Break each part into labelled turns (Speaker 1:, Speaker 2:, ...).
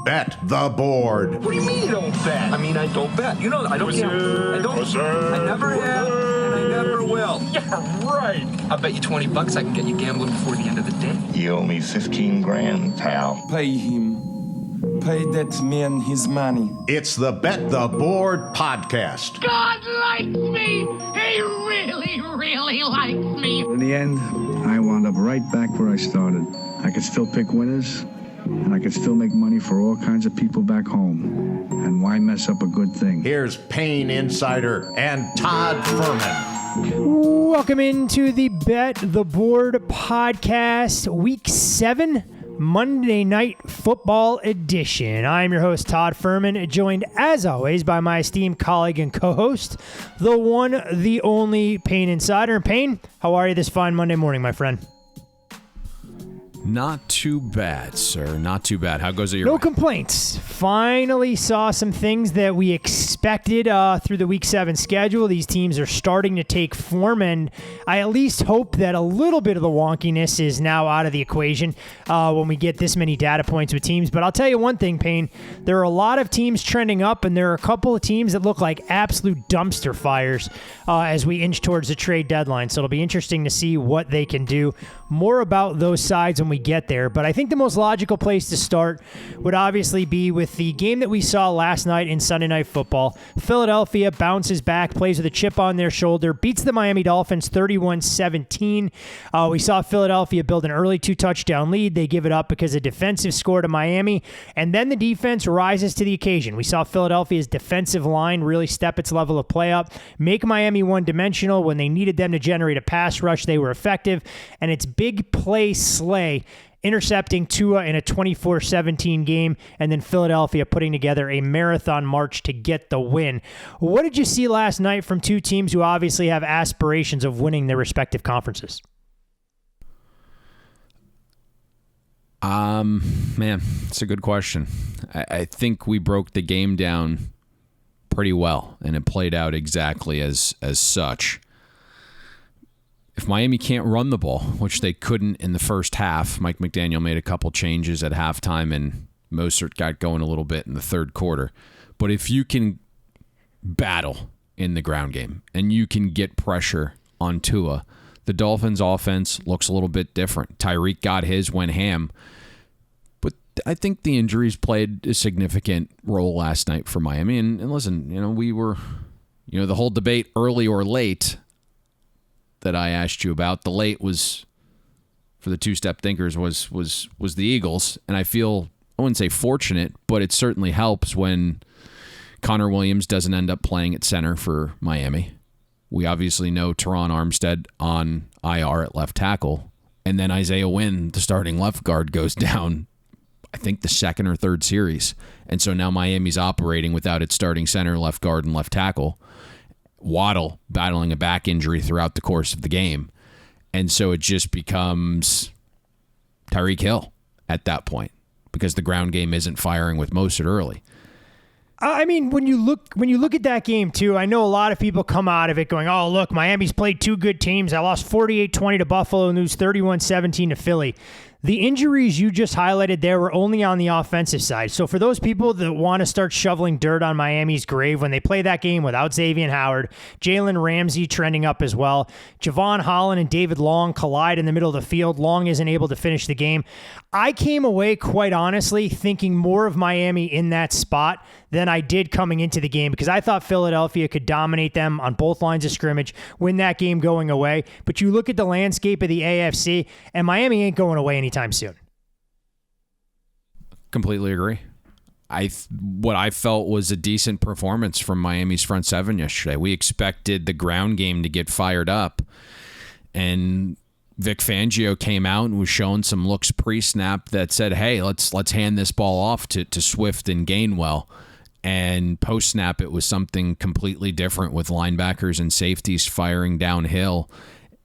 Speaker 1: Bet the Board.
Speaker 2: What do you mean you don't bet? I mean, I don't bet. You know, I don't gamble. I don't. I never have, and I never will. Yeah, right. I'll bet you $20 I can get you gambling before the end of the day.
Speaker 3: You owe me 15 grand, pal.
Speaker 4: Pay him. Pay that man his money.
Speaker 1: It's the Bet the Board podcast.
Speaker 5: God likes me. He really, really likes me.
Speaker 6: In the end, I wound up right back where I started. I could still pick winners, and I could still make money for all kinds of people back home. And why mess up a good thing?
Speaker 1: Here's Payne Insider and Todd Fuhrman.
Speaker 7: Welcome into the Bet the Board podcast, Week 7, Monday Night Football edition. I'm your host, Todd Fuhrman, joined as always by my esteemed colleague and co-host, the one, the only Payne Insider. And Payne, how are you this fine Monday morning, my friend?
Speaker 8: Not too bad, sir. Not too bad. How goes it your way?
Speaker 7: No complaints. Finally saw some things that we expected through the Week 7 schedule. These teams are starting to take form, and I at least hope that a little bit of the wonkiness is now out of the equation when we get this many data points with teams. But I'll tell you one thing, Payne. There are a lot of teams trending up, and there are a couple of teams that look like absolute dumpster fires as we inch towards the trade deadline. So it'll be interesting to see what they can do. More about those sides when we get there, but I think the most logical place to start would obviously be with the game that we saw last night in Sunday Night Football. Philadelphia bounces back, plays with a chip on their shoulder, beats the Miami Dolphins 31-17. We saw Philadelphia build an early 2-touchdown lead. They give it up because of defensive score to Miami, and then the defense rises to the occasion. We saw Philadelphia's defensive line really step its level of play up, make Miami one-dimensional. When they needed them to generate a pass rush, they were effective, and it's big play slay, intercepting Tua in a 24-17 game, and then Philadelphia putting together a marathon march to get the win. What did you see last night from two teams who obviously have aspirations of winning their respective conferences?
Speaker 8: Man, it's a good question. I think we broke the game down pretty well, and it played out exactly as such. If Miami can't run the ball, which they couldn't in the first half, Mike McDaniel made a couple changes at halftime, and Mostert got going a little bit in the third quarter. But if you can battle in the ground game and you can get pressure on Tua, the Dolphins' offense looks a little bit different. Tyreek got his, went ham. But I think the injuries played a significant role last night for Miami. And listen, we were, the whole debate early or late that I asked you about. The late was, for the two-step thinkers, was the Eagles. And I feel, I wouldn't say fortunate, but it certainly helps when Connor Williams doesn't end up playing at center for Miami. We obviously know Teron Armstead on IR at left tackle. And then Isaiah Wynn, the starting left guard, goes down, I think, the second or third series. And so now Miami's operating without its starting center, left guard, and left tackle. Waddle battling a back injury throughout the course of the game. And so it just becomes Tyreek Hill at that point because the ground game isn't firing with Mostert early.
Speaker 7: I mean, when you look at that game, too, I know a lot of people come out of it going, oh, look, Miami's played two good teams. I lost 48-20 to Buffalo and lose 31-17 to Philly. The injuries you just highlighted there were only on the offensive side. So for those people that want to start shoveling dirt on Miami's grave when they play that game without Xavier Howard, Jalen Ramsey trending up as well, Javon Holland and David Long collide in the middle of the field. Long isn't able to finish the game. I came away, quite honestly, thinking more of Miami in that spot than I did coming into the game because I thought Philadelphia could dominate them on both lines of scrimmage, win that game going away. But you look at the landscape of the AFC, and Miami ain't going away anytime soon.
Speaker 8: Completely agree. What I felt was a decent performance from Miami's front seven yesterday. We expected the ground game to get fired up, and Vic Fangio came out and was showing some looks pre-snap that said, hey, let's hand this ball off to Swift and Gainwell. And post-snap, it was something completely different with linebackers and safeties firing downhill.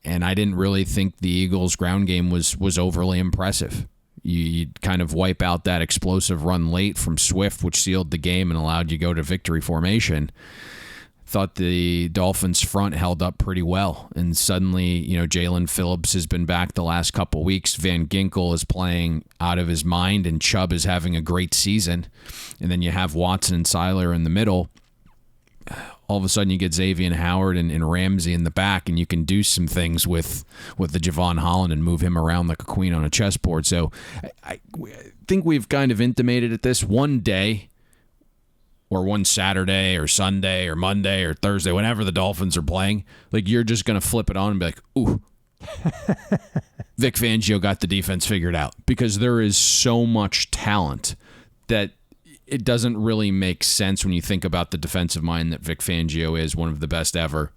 Speaker 8: And I didn't really think the Eagles' ground game was overly impressive. You'd kind of wipe out that explosive run late from Swift, which sealed the game and allowed you to go to victory formation. thought the Dolphins front held up pretty well. And suddenly, Jalen Phillips has been back the last couple weeks. Van Ginkel is playing out of his mind, and Chubb is having a great season. And then you have Watson and Seiler in the middle. All of a sudden you get Xavier Howard and Ramsey in the back, and you can do some things with the Javon Holland and move him around like a queen on a chessboard. So I think we've kind of intimated at this one day, or one Saturday or Sunday or Monday or Thursday, whenever the Dolphins are playing, like, you're just going to flip it on and be like, ooh, Vic Fangio got the defense figured out, because there is so much talent that it doesn't really make sense when you think about the defensive mind that Vic Fangio is, one of the best ever,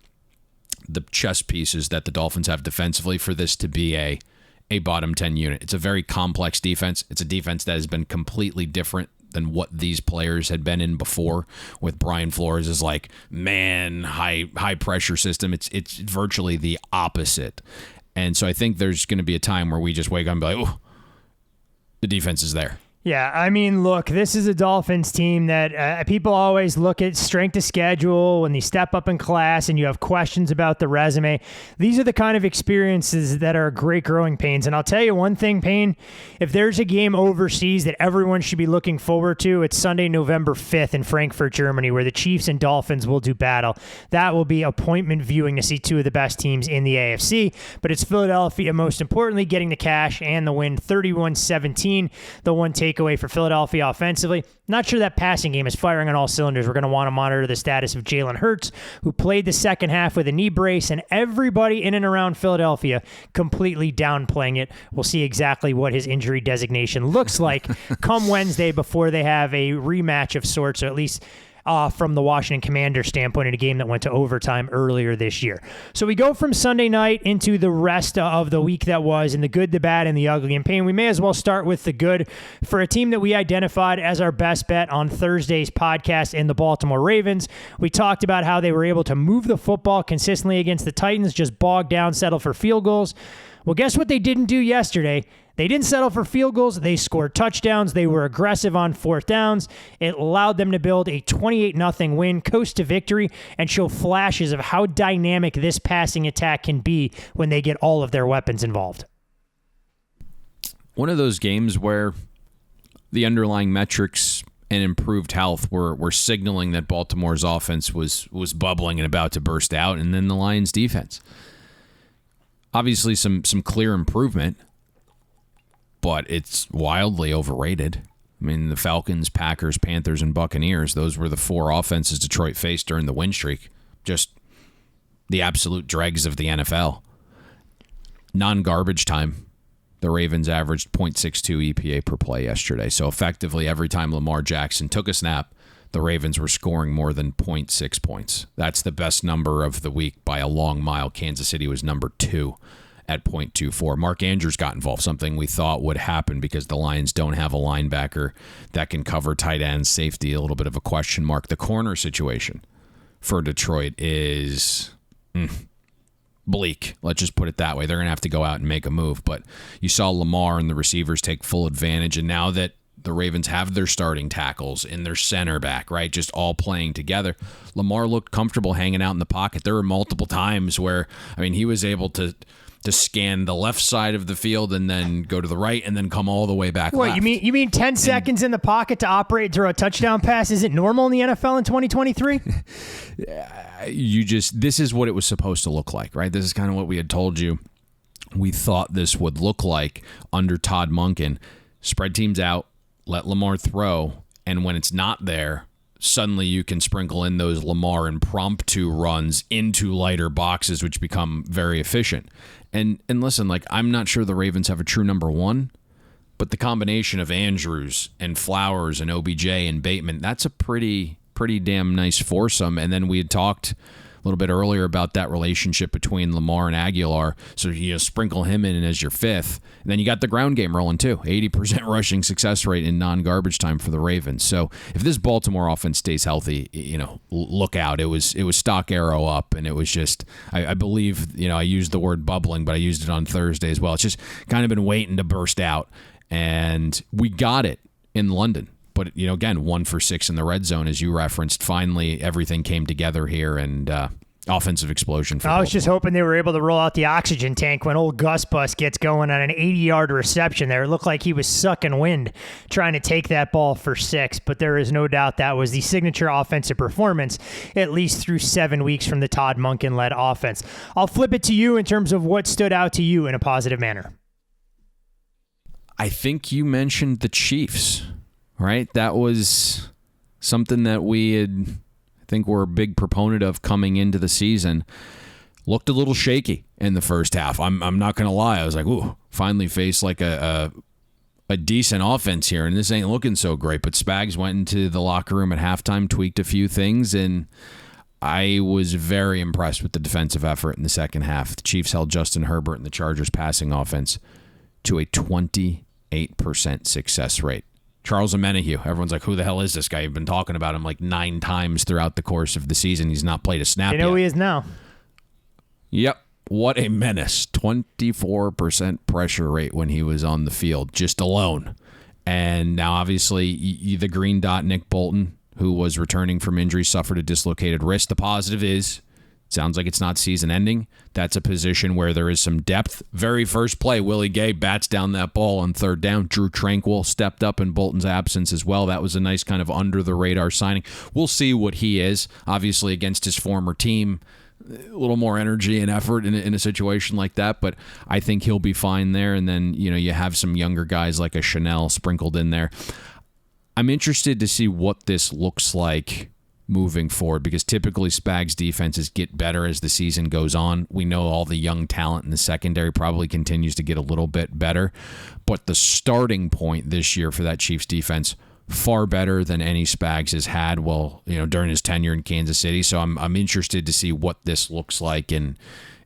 Speaker 8: the chess pieces that the Dolphins have defensively, for this to be a bottom 10 unit. It's a very complex defense. It's a defense that has been completely different than what these players had been in before, with Brian Flores is like, man, high pressure system. It's virtually the opposite. And so I think there's going to be a time where we just wake up and be like, oh, the defense is there.
Speaker 7: Yeah, I mean, look, this is a Dolphins team that people always look at strength of schedule when they step up in class and you have questions about the resume. These are the kind of experiences that are great growing pains. And I'll tell you one thing, Payne, if there's a game overseas that everyone should be looking forward to, it's Sunday, November 5th in Frankfurt, Germany, where the Chiefs and Dolphins will do battle. That will be appointment viewing to see two of the best teams in the AFC. But it's Philadelphia, most importantly, getting the cash and the win, 31-17, the one takeaway for Philadelphia offensively. Not sure that passing game is firing on all cylinders. We're going to want to monitor the status of Jalen Hurts, who played the second half with a knee brace, and everybody in and around Philadelphia completely downplaying it. We'll see exactly what his injury designation looks like come Wednesday, before they have a rematch of sorts, or at least from the Washington Commanders standpoint, in a game that went to overtime earlier this year. So we go from Sunday night into the rest of the week that was, and the good, the bad, and the ugly. And Payne, we may as well start with the good for a team that we identified as our best bet on Thursday's podcast in the Baltimore Ravens. We talked about how they were able to move the football consistently against the Titans, just bog down, settle for field goals. Well, guess what they didn't do yesterday? They didn't settle for field goals. They scored touchdowns. They were aggressive on fourth downs. It allowed them to build a 28-0 win, coast to victory, and show flashes of how dynamic this passing attack can be when they get all of their weapons involved.
Speaker 8: One of those games where the underlying metrics and improved health were signaling that Baltimore's offense was bubbling and about to burst out, and then the Lions' defense. Obviously, some clear improvement, but it's wildly overrated. I mean, the Falcons, Packers, Panthers, and Buccaneers, those were the four offenses Detroit faced during the win streak. Just the absolute dregs of the NFL. Non-garbage time, the Ravens averaged 0.62 EPA per play yesterday. So effectively, every time Lamar Jackson took a snap, the Ravens were scoring more than 0.6 points. That's the best number of the week by a long mile. Kansas City was number 2 at 0.24. Mark Andrews got involved, something we thought would happen because the Lions don't have a linebacker that can cover tight end, safety, a little bit of a question mark. The corner situation for Detroit is bleak. Let's just put it that way. They're going to have to go out and make a move. But you saw Lamar and the receivers take full advantage, and now that the Ravens have their starting tackles and their center back, right, just all playing together, Lamar looked comfortable hanging out in the pocket. There were multiple times where, I mean, he was able to scan the left side of the field and then go to the right and then come all the way back left.
Speaker 7: You mean 10 seconds in the pocket to operate through a touchdown pass isn't normal in the NFL in 2023?
Speaker 8: This is what it was supposed to look like, right? This is kind of what we had told you we thought this would look like under Todd Monken. Spread teams out, let Lamar throw, and when it's not there, suddenly you can sprinkle in those Lamar impromptu runs into lighter boxes, which become very efficient. And listen, like, I'm not sure the Ravens have a true number one, but the combination of Andrews and Flowers and OBJ and Bateman, that's a pretty damn nice foursome. And then we had talked a little bit earlier about that relationship between Lamar and Aguilar. So you sprinkle him in as your fifth. And then you got the ground game rolling too. 80% rushing success rate in non-garbage time for the Ravens. So if this Baltimore offense stays healthy, look out. It was stock arrow up, and it was just, I believe, I used the word bubbling, but I used it on Thursday as well. It's just kind of been waiting to burst out. And we got it in London. But, again, 1 for 6 in the red zone, as you referenced. Finally, everything came together here, and offensive explosion for
Speaker 7: I was
Speaker 8: Baltimore.
Speaker 7: just hoping they were able to roll out the oxygen tank when old Gus Bus gets going on an 80-yard reception there. It looked like he was sucking wind trying to take that ball for 6, but there is no doubt that was the signature offensive performance, at least through 7 weeks from the Todd Monken-led offense. I'll flip it to you in terms of what stood out to you in a positive manner.
Speaker 8: I think you mentioned the Chiefs, right? That was something that I think we're a big proponent of coming into the season. Looked a little shaky in the first half. I'm not going to lie. I was like, ooh, finally faced like a decent offense here, and this ain't looking so great. But Spags went into the locker room at halftime, tweaked a few things, and I was very impressed with the defensive effort in the second half. The Chiefs held Justin Herbert and the Chargers passing offense to a 28% success rate. Charles Omenihu, everyone's like, who the hell is this guy? You've been talking about him like 9 times throughout the course of the season. He's not played a snap yet.
Speaker 7: You know who he is now.
Speaker 8: Yep. What a menace. 24% pressure rate when he was on the field, just alone. And now, obviously, the green dot, Nick Bolton, who was returning from injury, suffered a dislocated wrist. The positive is, sounds like it's not season-ending. That's a position where there is some depth. Very first play, Willie Gay bats down that ball on 3rd down. Drew Tranquil stepped up in Bolton's absence as well. That was a nice kind of under-the-radar signing. We'll see what he is. Obviously, against his former team, a little more energy and effort in a situation like that, but I think he'll be fine there. And then, you have some younger guys like a Chanel sprinkled in there. I'm interested to see what this looks like moving forward, because typically Spags defenses get better as the season goes on. We know all the young talent in the secondary probably continues to get a little bit better, but the starting point this year for that Chiefs defense, far better than any Spags has had during his tenure in Kansas City. So I'm interested to see what this looks like in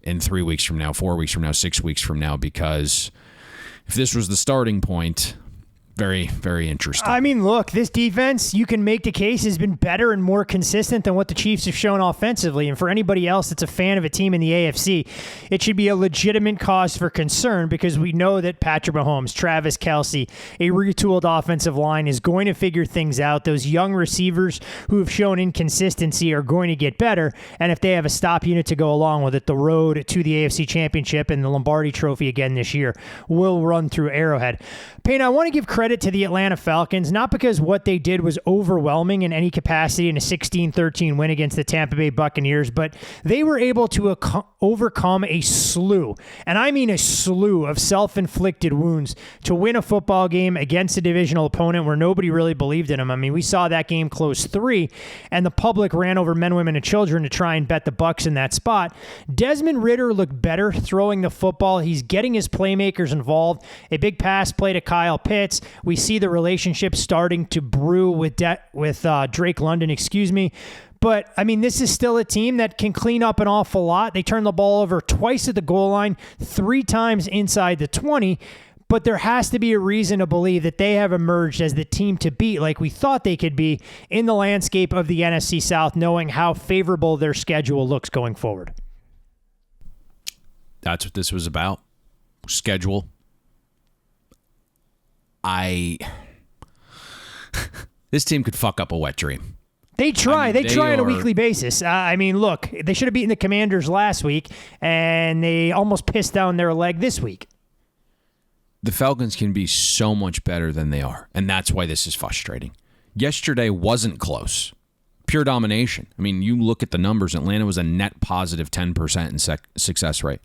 Speaker 8: 3 weeks from now, 4 weeks from now, 6 weeks from now, because if this was the starting point, very, very interesting.
Speaker 7: I mean, look, this defense, you can make the case, has been better and more consistent than what the Chiefs have shown offensively. And for anybody else that's a fan of a team in the AFC, it should be a legitimate cause for concern, because we know that Patrick Mahomes, Travis Kelce, a retooled offensive line is going to figure things out. Those young receivers who have shown inconsistency are going to get better. And if they have a stop unit to go along with it, the road to the AFC Championship and the Lombardi Trophy again this year will run through Arrowhead. Payne, I want to give credit to the Atlanta Falcons, not because what they did was overwhelming in any capacity in a 16-13 win against the Tampa Bay Buccaneers, but they were able to overcome a slew, and I mean a slew of self-inflicted wounds to win a football game against a divisional opponent where nobody really believed in them. I mean, we saw that game close 3, and the public ran over men, women, and children to try and bet the Bucs in that spot. Desmond Ridder looked better throwing the football. He's getting his playmakers involved. A big pass play to Kyle Pitts. We see the relationship starting to brew with Drake London, But, I mean, this is still a team that can clean up an awful lot. They turned the ball over twice at the goal line, 3 times inside the 20. But there has to be a reason to believe that they have emerged as the team to beat, like we thought they could be, in the landscape of the NFC South, knowing how favorable their schedule looks going forward.
Speaker 8: That's what this was about. Schedule. This team could fuck up a wet dream.
Speaker 7: They try. They try on a weekly basis. I mean, look, they should have beaten the Commanders last week, and they almost pissed down their leg this week.
Speaker 8: The Falcons can be so much better than they are, and that's why this is frustrating. Yesterday wasn't close. Pure domination. I mean, you look at the numbers. Atlanta was a net positive 10% in success rate,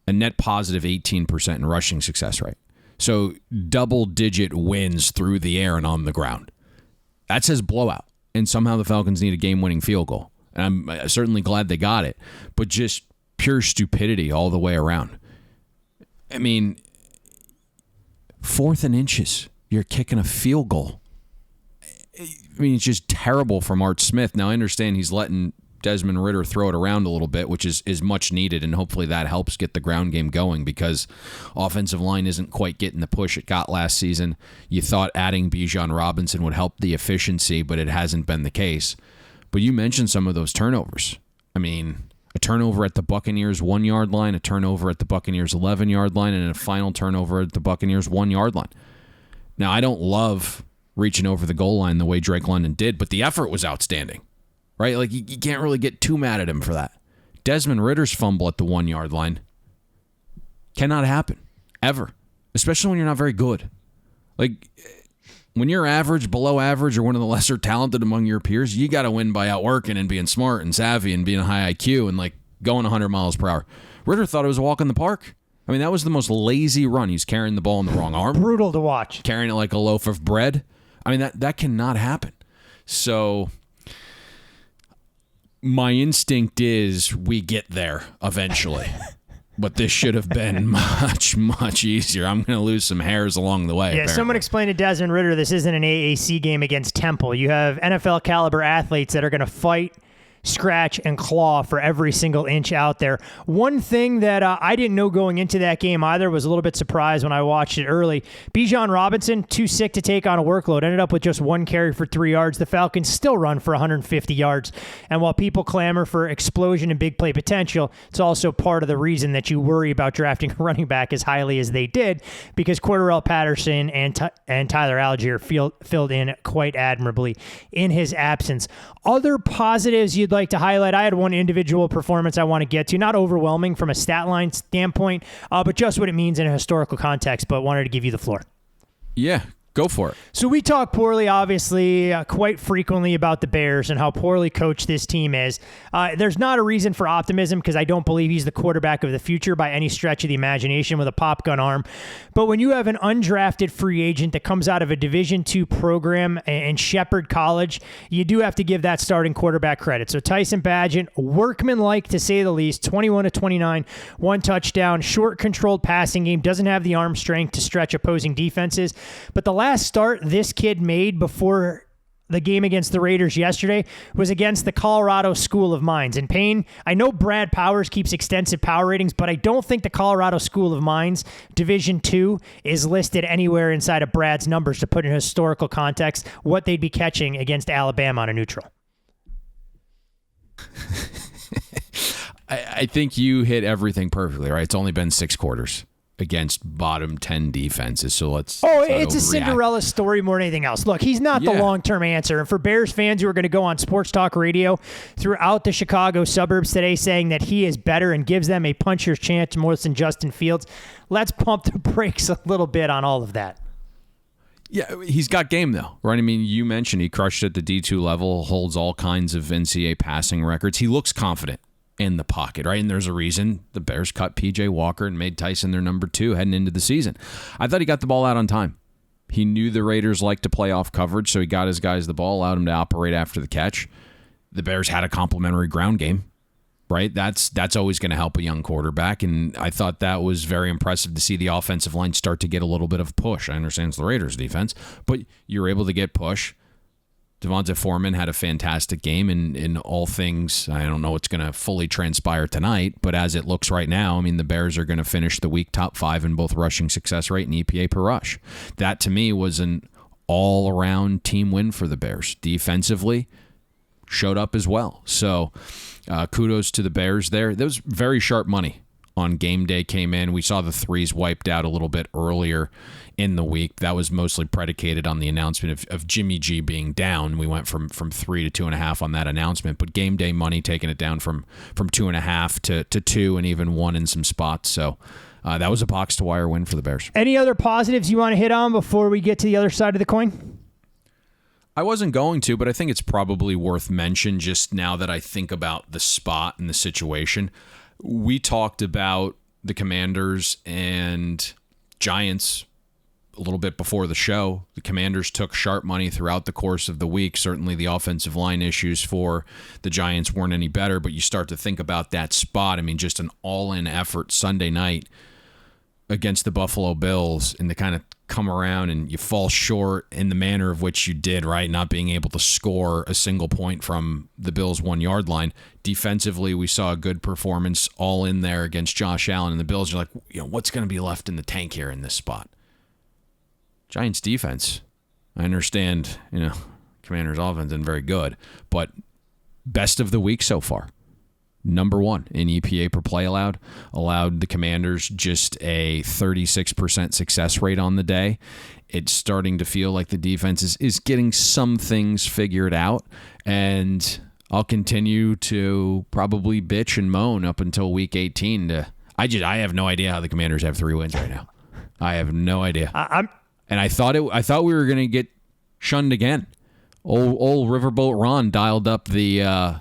Speaker 8: a net positive 18% in rushing success rate. So double-digit wins through the air and on the ground. That says blowout. And somehow the Falcons need a game-winning field goal. And I'm certainly glad they got it. But just pure stupidity all the way around. I mean, 4th and inches, you're kicking a field goal. I mean, it's just terrible from Art Smith. Now, I understand he's letting Desmond Ridder throw it around a little bit, which is much needed, and hopefully that helps get the ground game going, because offensive line isn't quite getting the push it got last season. You thought adding Bijan Robinson would help the efficiency, but it hasn't been the case. But you mentioned some of those turnovers. I mean, a turnover at the Buccaneers 1-yard line, a turnover at the Buccaneers 11-yard line, and a final turnover at the Buccaneers 1-yard line. Now, I don't love reaching over the goal line the way Drake London did, but the effort was outstanding, right? Like, you can't really get too mad at him for that. Desmond Ritter's fumble at the 1 yard line cannot happen, ever, especially when you're not very good. Like, when you're average, below average, or one of the lesser talented among your peers, you got to win by outworking and being smart and savvy and being high IQ and, like, going 100 miles per hour. Ritter thought it was a walk in the park. I mean, that was the most lazy run. He's carrying the ball in the wrong arm.
Speaker 7: Brutal to watch.
Speaker 8: Carrying it like a loaf of bread. I mean, that cannot happen. So my instinct is we get there eventually. But this should have been much, much easier. I'm going to lose some hairs along the way.
Speaker 7: Yeah,
Speaker 8: apparently.
Speaker 7: Someone explained to Desmond Ritter this isn't an AAC game against Temple. You have NFL caliber athletes that are going to fight, scratch, and claw for every single inch out there. One thing that I didn't know going into that game either, was a little bit surprised when I watched it early. Bijan Robinson, too sick to take on a workload, ended up with just 1 carry for 3 yards. The Falcons still run for 150 yards. And while people clamor for explosion and big play potential, it's also part of the reason that you worry about drafting a running back as highly as they did, because Cordarrelle Patterson and Tyler Algier filled in quite admirably in his absence. Other positives you'd like to highlight? I had one individual performance I want to get to, not overwhelming from a stat line standpoint, but just what it means in a historical context, but wanted to give you the floor.
Speaker 8: Yeah, go for it.
Speaker 7: So we talk poorly, obviously, quite frequently about the Bears and how poorly coached this team is. There's not a reason for optimism, because I don't believe he's the quarterback of the future by any stretch of the imagination with a pop gun arm. But when you have an undrafted free agent that comes out of a Division II program in Shepherd College, you do have to give that starting quarterback credit. So Tyson Bagent, workmanlike to say the least, 21 to 29, 1 touchdown, short controlled passing game, doesn't have the arm strength to stretch opposing defenses. But the last start this kid made before the game against the Raiders yesterday was against the Colorado School of Mines. And Payne, I know Brad Powers keeps extensive power ratings, but I don't think the Colorado School of Mines Division II is listed anywhere inside of Brad's numbers to put in historical context what they'd be catching against Alabama on a neutral.
Speaker 8: I think you hit everything perfectly, right? It's only been 6 quarters against bottom 10 defenses. So let's
Speaker 7: it's a Cinderella story more than anything else. Look, he's not the long-term answer. And for Bears fans who are going to go on sports talk radio throughout the Chicago suburbs today saying that he is better and gives them a puncher's chance more than Justin Fields, let's pump the brakes a little bit on all of that.
Speaker 8: Yeah, he's got game, though, right? I mean, you mentioned he crushed at the D2 level, holds all kinds of NCAA passing records. He looks confident in the pocket, right? And there's a reason the Bears cut P.J. Walker and made Tyson their number 2 heading into the season. I thought he got the ball out on time. He knew the Raiders like to play off coverage, so he got his guys the ball, allowed them to operate after the catch. The Bears had a complimentary ground game, right? That's always going to help a young quarterback, and I thought that was very impressive to see the offensive line start to get a little bit of push. I understand it's the Raiders' defense, but you're able to get push. Devonta Fuhrman had a fantastic game in all things. I don't know what's going to fully transpire tonight, but as it looks right now, I mean, the Bears are going to finish the week top 5 in both rushing success rate and EPA per rush. That, to me, was an all-around team win for the Bears. Defensively, showed up as well. So kudos to the Bears there. That was very sharp money on game day came in. We saw the threes wiped out a little bit earlier in the week. That was mostly predicated on the announcement of Jimmy G being down. We went from 3 to 2.5 on that announcement, but game day money taking it down from 2.5 to 2 and even 1 in some spots. So that was a box to wire win for the Bears.
Speaker 7: Any other positives you want to hit on before we get to the other side of the coin?
Speaker 8: I wasn't going to, but I think it's probably worth mention just now that I think about the spot and the situation. We talked about the Commanders and Giants a little bit before the show. The Commanders took sharp money throughout the course of the week. Certainly the offensive line issues for the Giants weren't any better, but you start to think about that spot. I mean, just an all-in effort Sunday night against the Buffalo Bills, and to kind of come around and you fall short in the manner of which you did, right? Not being able to score a single point from the Bills' 1 yard line. Defensively, we saw a good performance all in there against Josh Allen, and the Bills are like, what's going to be left in the tank here in this spot? Giants defense, I understand, Commanders offense isn't very good, but best of the week so far. number one in EPA per play allowed the Commanders just a 36% success rate on the day. It's starting to feel like the defense is getting some things figured out, and I'll continue to probably bitch and moan up until week 18. I have no idea how the Commanders have 3 wins right now. I have no idea. And I thought we were going to get shunned again. Old Riverboat Ron dialed up the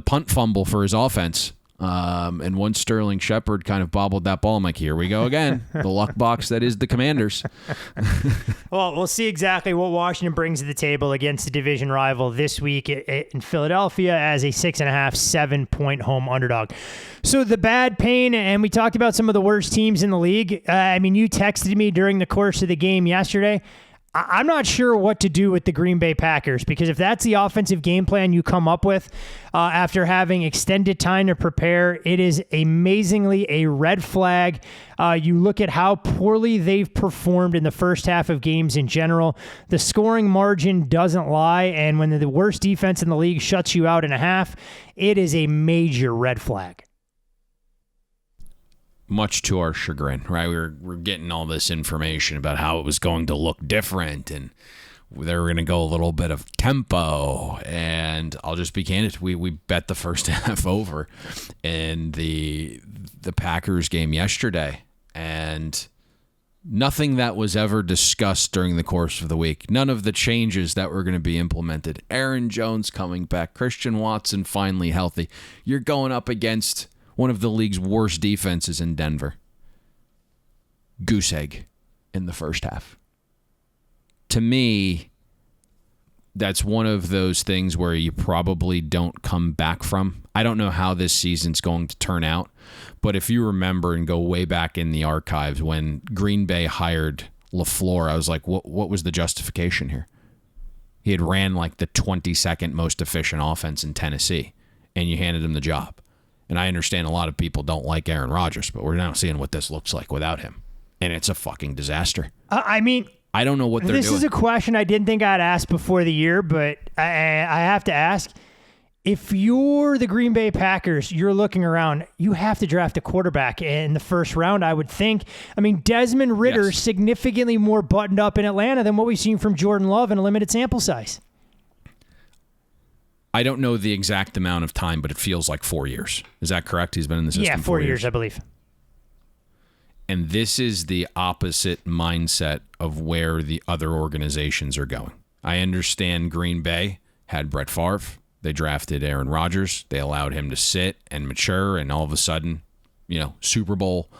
Speaker 8: punt fumble for his offense. And once Sterling Shepard kind of bobbled that ball, I'm like, here we go again. The luck box that is the Commanders.
Speaker 7: Well, we'll see exactly what Washington brings to the table against the division rival this week in Philadelphia as a 6.5, 7-point home underdog. So the bad Payne, and we talked about some of the worst teams in the league. You texted me during the course of the game yesterday. I'm not sure what to do with the Green Bay Packers, because if that's the offensive game plan you come up with after having extended time to prepare, it is amazingly a red flag. You look at how poorly they've performed in the first half of games in general. The scoring margin doesn't lie, and when the worst defense in the league shuts you out in a half, it is a major red flag.
Speaker 8: Much to our chagrin, right? We're getting all this information about how it was going to look different, and they were going to go a little bit of tempo. And I'll just be candid: we bet the first half over in the Packers game yesterday, and nothing that was ever discussed during the course of the week. None of the changes that were going to be implemented. Aaron Jones coming back, Christian Watson finally healthy. You're going up against one of the league's worst defenses in Denver. Goose egg in the first half. To me, that's one of those things where you probably don't come back from. I don't know how this season's going to turn out, but if you remember and go way back in the archives when Green Bay hired LaFleur, I was like, what was the justification here? He had ran like the 22nd most efficient offense in Tennessee, and you handed him the job. And I understand a lot of people don't like Aaron Rodgers, but we're now seeing what this looks like without him. And it's a fucking disaster. I don't know what they're doing.
Speaker 7: This is a question I didn't think I'd ask before the year, but I have to ask. If you're the Green Bay Packers, you're looking around, you have to draft a quarterback in the first round, I would think. Desmond Ridder is significantly more buttoned up in Atlanta than what we've seen from Jordan Love in a limited sample size.
Speaker 8: I don't know the exact amount of time, but it feels like 4 years. Is that correct? He's been in the system
Speaker 7: 4 years, I believe.
Speaker 8: And this is the opposite mindset of where the other organizations are going. I understand Green Bay had Brett Favre. They drafted Aaron Rodgers. They allowed him to sit and mature, and all of a sudden, Super Bowl,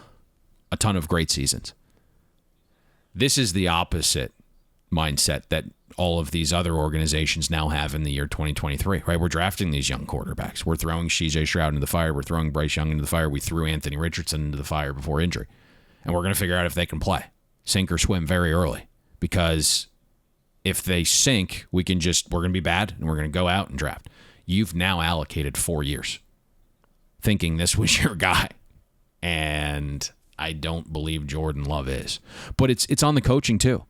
Speaker 8: a ton of great seasons. This is the opposite mindset that all of these other organizations now have in the year 2023, right? We're drafting these young quarterbacks. We're throwing C.J. Stroud into the fire. We're throwing Bryce Young into the fire. We threw Anthony Richardson into the fire before injury. And we're going to figure out if they can play. Sink or swim very early. Because if they sink, we're going to be bad, and we're going to go out and draft. You've now allocated 4 years thinking this was your guy. And I don't believe Jordan Love is. But it's on the coaching, too.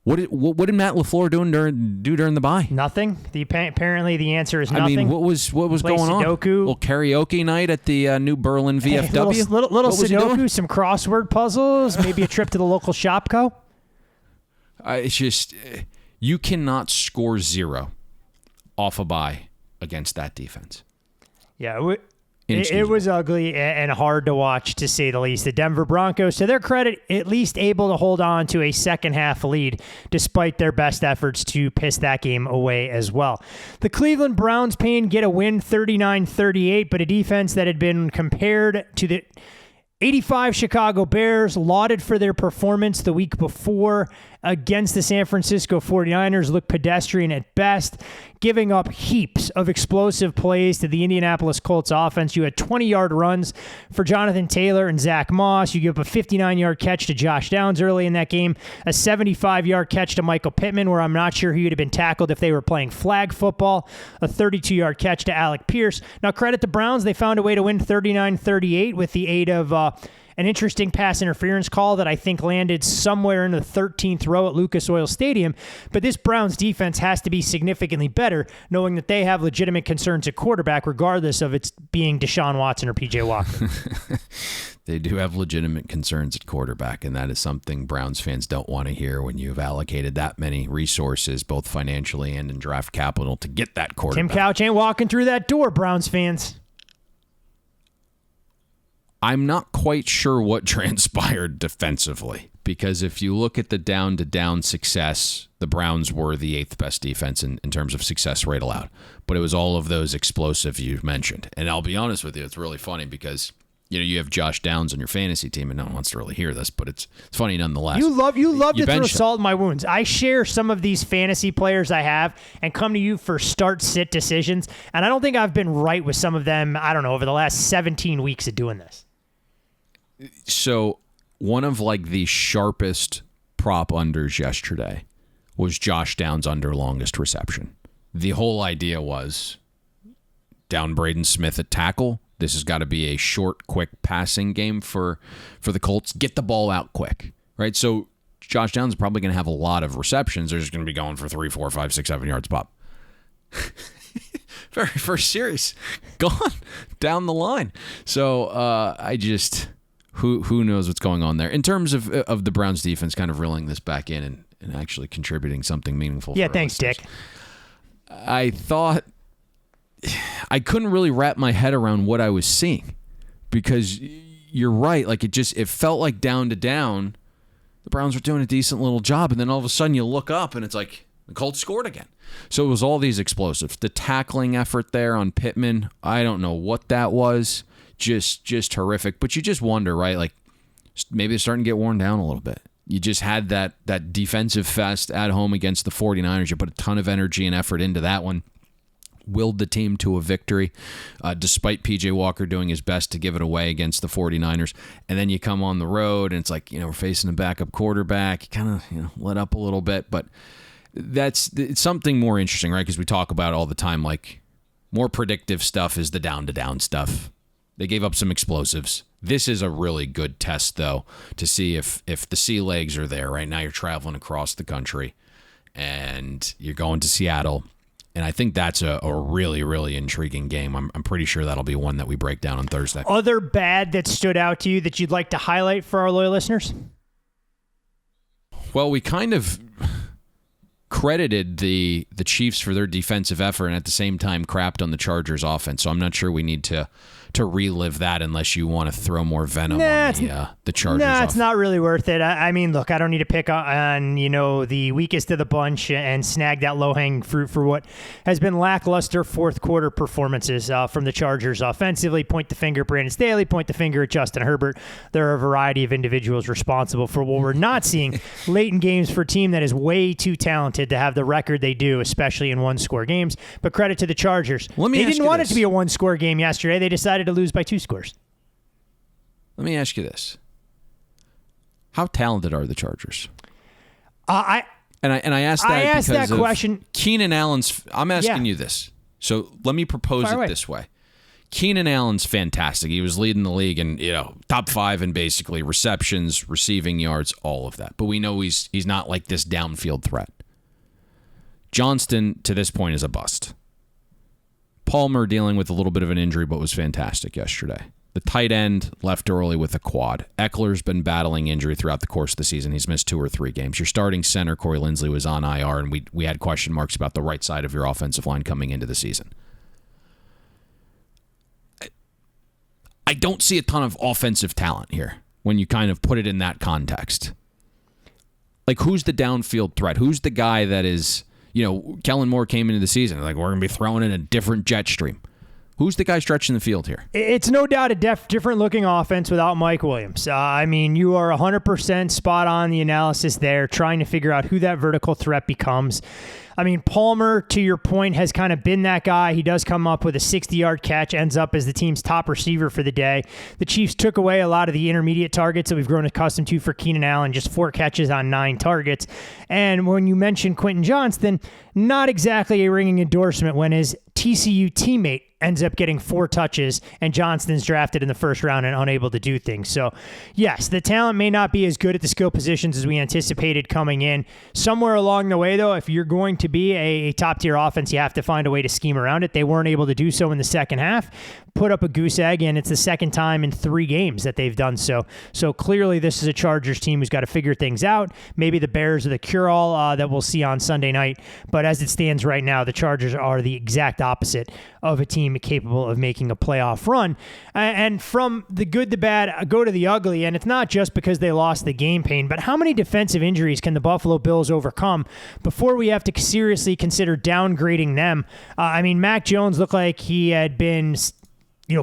Speaker 8: What did Matt LaFleur do during the bye?
Speaker 7: Nothing. Apparently the answer is nothing.
Speaker 8: What was going on?
Speaker 7: Sudoku.
Speaker 8: A little karaoke night at the New Berlin VFW?
Speaker 7: Little Sudoku, some crossword puzzles, maybe a trip to the local Shopko.
Speaker 8: It's just, you cannot score 0 off a bye against that defense.
Speaker 7: Yeah, it was ugly and hard to watch, to say the least. The Denver Broncos, to their credit, at least able to hold on to a second-half lead despite their best efforts to piss that game away as well. The Cleveland Browns, Payne, get a win 39-38, but a defense that had been compared to the 85 Chicago Bears, lauded for their performance the week before against the San Francisco 49ers, looked pedestrian at best, giving up heaps of explosive plays to the Indianapolis Colts offense. You had 20-yard runs for Jonathan Taylor and Zach Moss. You give up a 59-yard catch to Josh Downs early in that game, a 75-yard catch to Michael Pittman, where I'm not sure he would have been tackled if they were playing flag football, a 32-yard catch to Alec Pierce. Now, credit the Browns. They found a way to win 39-38 with the aid of an interesting pass interference call that I think landed somewhere in the 13th row at Lucas Oil Stadium. But this Browns defense has to be significantly better, knowing that they have legitimate concerns at quarterback, regardless of it's being Deshaun Watson or PJ Walker.
Speaker 8: They do have legitimate concerns at quarterback, and that is something Browns fans don't want to hear when you've allocated that many resources, both financially and in draft capital, to get that quarterback.
Speaker 7: Tim Couch ain't walking through that door, Browns fans.
Speaker 8: I'm not quite sure what transpired defensively, because if you look at the down-to-down success, the Browns were the 8th best defense in terms of success rate allowed. But it was all of those explosive you mentioned. And I'll be honest with you, it's really funny because you have Josh Downs on your fantasy team, and no one wants to really hear this, but it's funny nonetheless.
Speaker 7: You love to throw
Speaker 8: bench
Speaker 7: salt in my wounds. I share some of these fantasy players I have and come to you for start-sit decisions, and I don't think I've been right with some of them, I don't know, over the last 17 weeks of doing this.
Speaker 8: So one of the sharpest prop unders yesterday was Josh Downs under longest reception. The whole idea was down Braden Smith at tackle. This has got to be a short, quick passing game for the Colts. Get the ball out quick, right? So Josh Downs is probably going to have a lot of receptions. They're just going to be going for 3, 4, 5, 6, 7 yards pop. Very first series, gone down the line. So I just... Who knows what's going on there in terms of the Browns defense kind of reeling this back in and actually contributing something meaningful.
Speaker 7: Yeah, thanks, Dick.
Speaker 8: I thought I couldn't really wrap my head around what I was seeing, because you're right. It felt like down to down, the Browns were doing a decent little job, and then all of a sudden you look up and it's like the Colts scored again. So it was all these explosives. The tackling effort there on Pittman, I don't know what that was. Just horrific. But you just wonder, right? Maybe they're starting to get worn down a little bit. You just had that defensive fest at home against the 49ers. You put a ton of energy and effort into that one. Willed the team to a victory, despite PJ Walker doing his best to give it away against the 49ers. And then you come on the road, and it's we're facing a backup quarterback. You kind of let up a little bit. But it's something more interesting, right? Because we talk about it all the time, more predictive stuff is the down-to-down stuff. They gave up some explosives. This is a really good test, though, to see if the sea legs are there. Right now you're traveling across the country, and you're going to Seattle. And I think that's a really, really intriguing game. I'm pretty sure that'll be one that we break down on Thursday.
Speaker 7: Other bad that stood out to you that you'd like to highlight for our loyal listeners?
Speaker 8: Well, we kind of credited the Chiefs for their defensive effort and at the same time crapped on the Chargers offense. So I'm not sure we need to relive that unless you want to throw more venom on the Chargers.
Speaker 7: Nah, it's not really worth it. I mean, look, I don't need to pick on the weakest of the bunch and snag that low-hanging fruit for what has been lackluster fourth quarter performances from the Chargers offensively. Point the finger at Brandon Staley, point the finger at Justin Herbert. There are a variety of individuals responsible for what we're not seeing late in games for a team that is way too talented to have the record they do, especially in one-score games. But credit to the Chargers. They didn't want it to be a one-score game yesterday. They decided to lose by 2 scores.
Speaker 8: Let me ask you this. How talented are the Chargers?
Speaker 7: I
Speaker 8: asked that
Speaker 7: asked
Speaker 8: because
Speaker 7: that question.
Speaker 8: Keenan Allen's... I'm asking you this. So let me propose it this way. Keenan Allen's fantastic. He was leading the league in top 5 in basically receptions, receiving yards, all of that. But we know he's not like this downfield threat. Johnston, to this point, is a bust. Palmer dealing with a little bit of an injury, but was fantastic yesterday. The tight end left early with a quad. Eckler's been battling injury throughout the course of the season. He's missed 2 or 3 games. Your starting center, Corey Linsley, was on IR, and we had question marks about the right side of your offensive line coming into the season. I don't see a ton of offensive talent here when you kind of put it in that context. Who's the downfield threat? Who's the guy that is... Kellen Moore came into the season we're going to be throwing in a different jet stream. Who's the guy stretching the field here?
Speaker 7: It's no doubt a different-looking offense without Mike Williams. You are 100% spot on the analysis there, trying to figure out who that vertical threat becomes. Palmer, to your point, has kind of been that guy. He does come up with a 60-yard catch, ends up as the team's top receiver for the day. The Chiefs took away a lot of the intermediate targets that we've grown accustomed to for Keenan Allen, just 4 catches on 9 targets. And when you mention Quentin Johnston, not exactly a ringing endorsement when his TCU teammate ends up getting 4 touches, and Johnston's drafted in the first round and unable to do things. So, yes, the talent may not be as good at the skill positions as we anticipated coming in. Somewhere along the way, though, if you're going to be a top-tier offense, you have to find a way to scheme around it. They weren't able to do so in the second half, put up a goose egg, and it's the second time in 3 games that they've done so. So, clearly, this is a Chargers team who's got to figure things out. Maybe the Bears are the cure-all that we'll see on Sunday night, but as it stands right now, the Chargers are the exact opposite of a team capable of making a playoff run. And from the good to bad, go to the ugly, and it's not just because they lost the game, Payne, but how many defensive injuries can the Buffalo Bills overcome before we have to seriously consider downgrading them? Mac Jones looked like he had been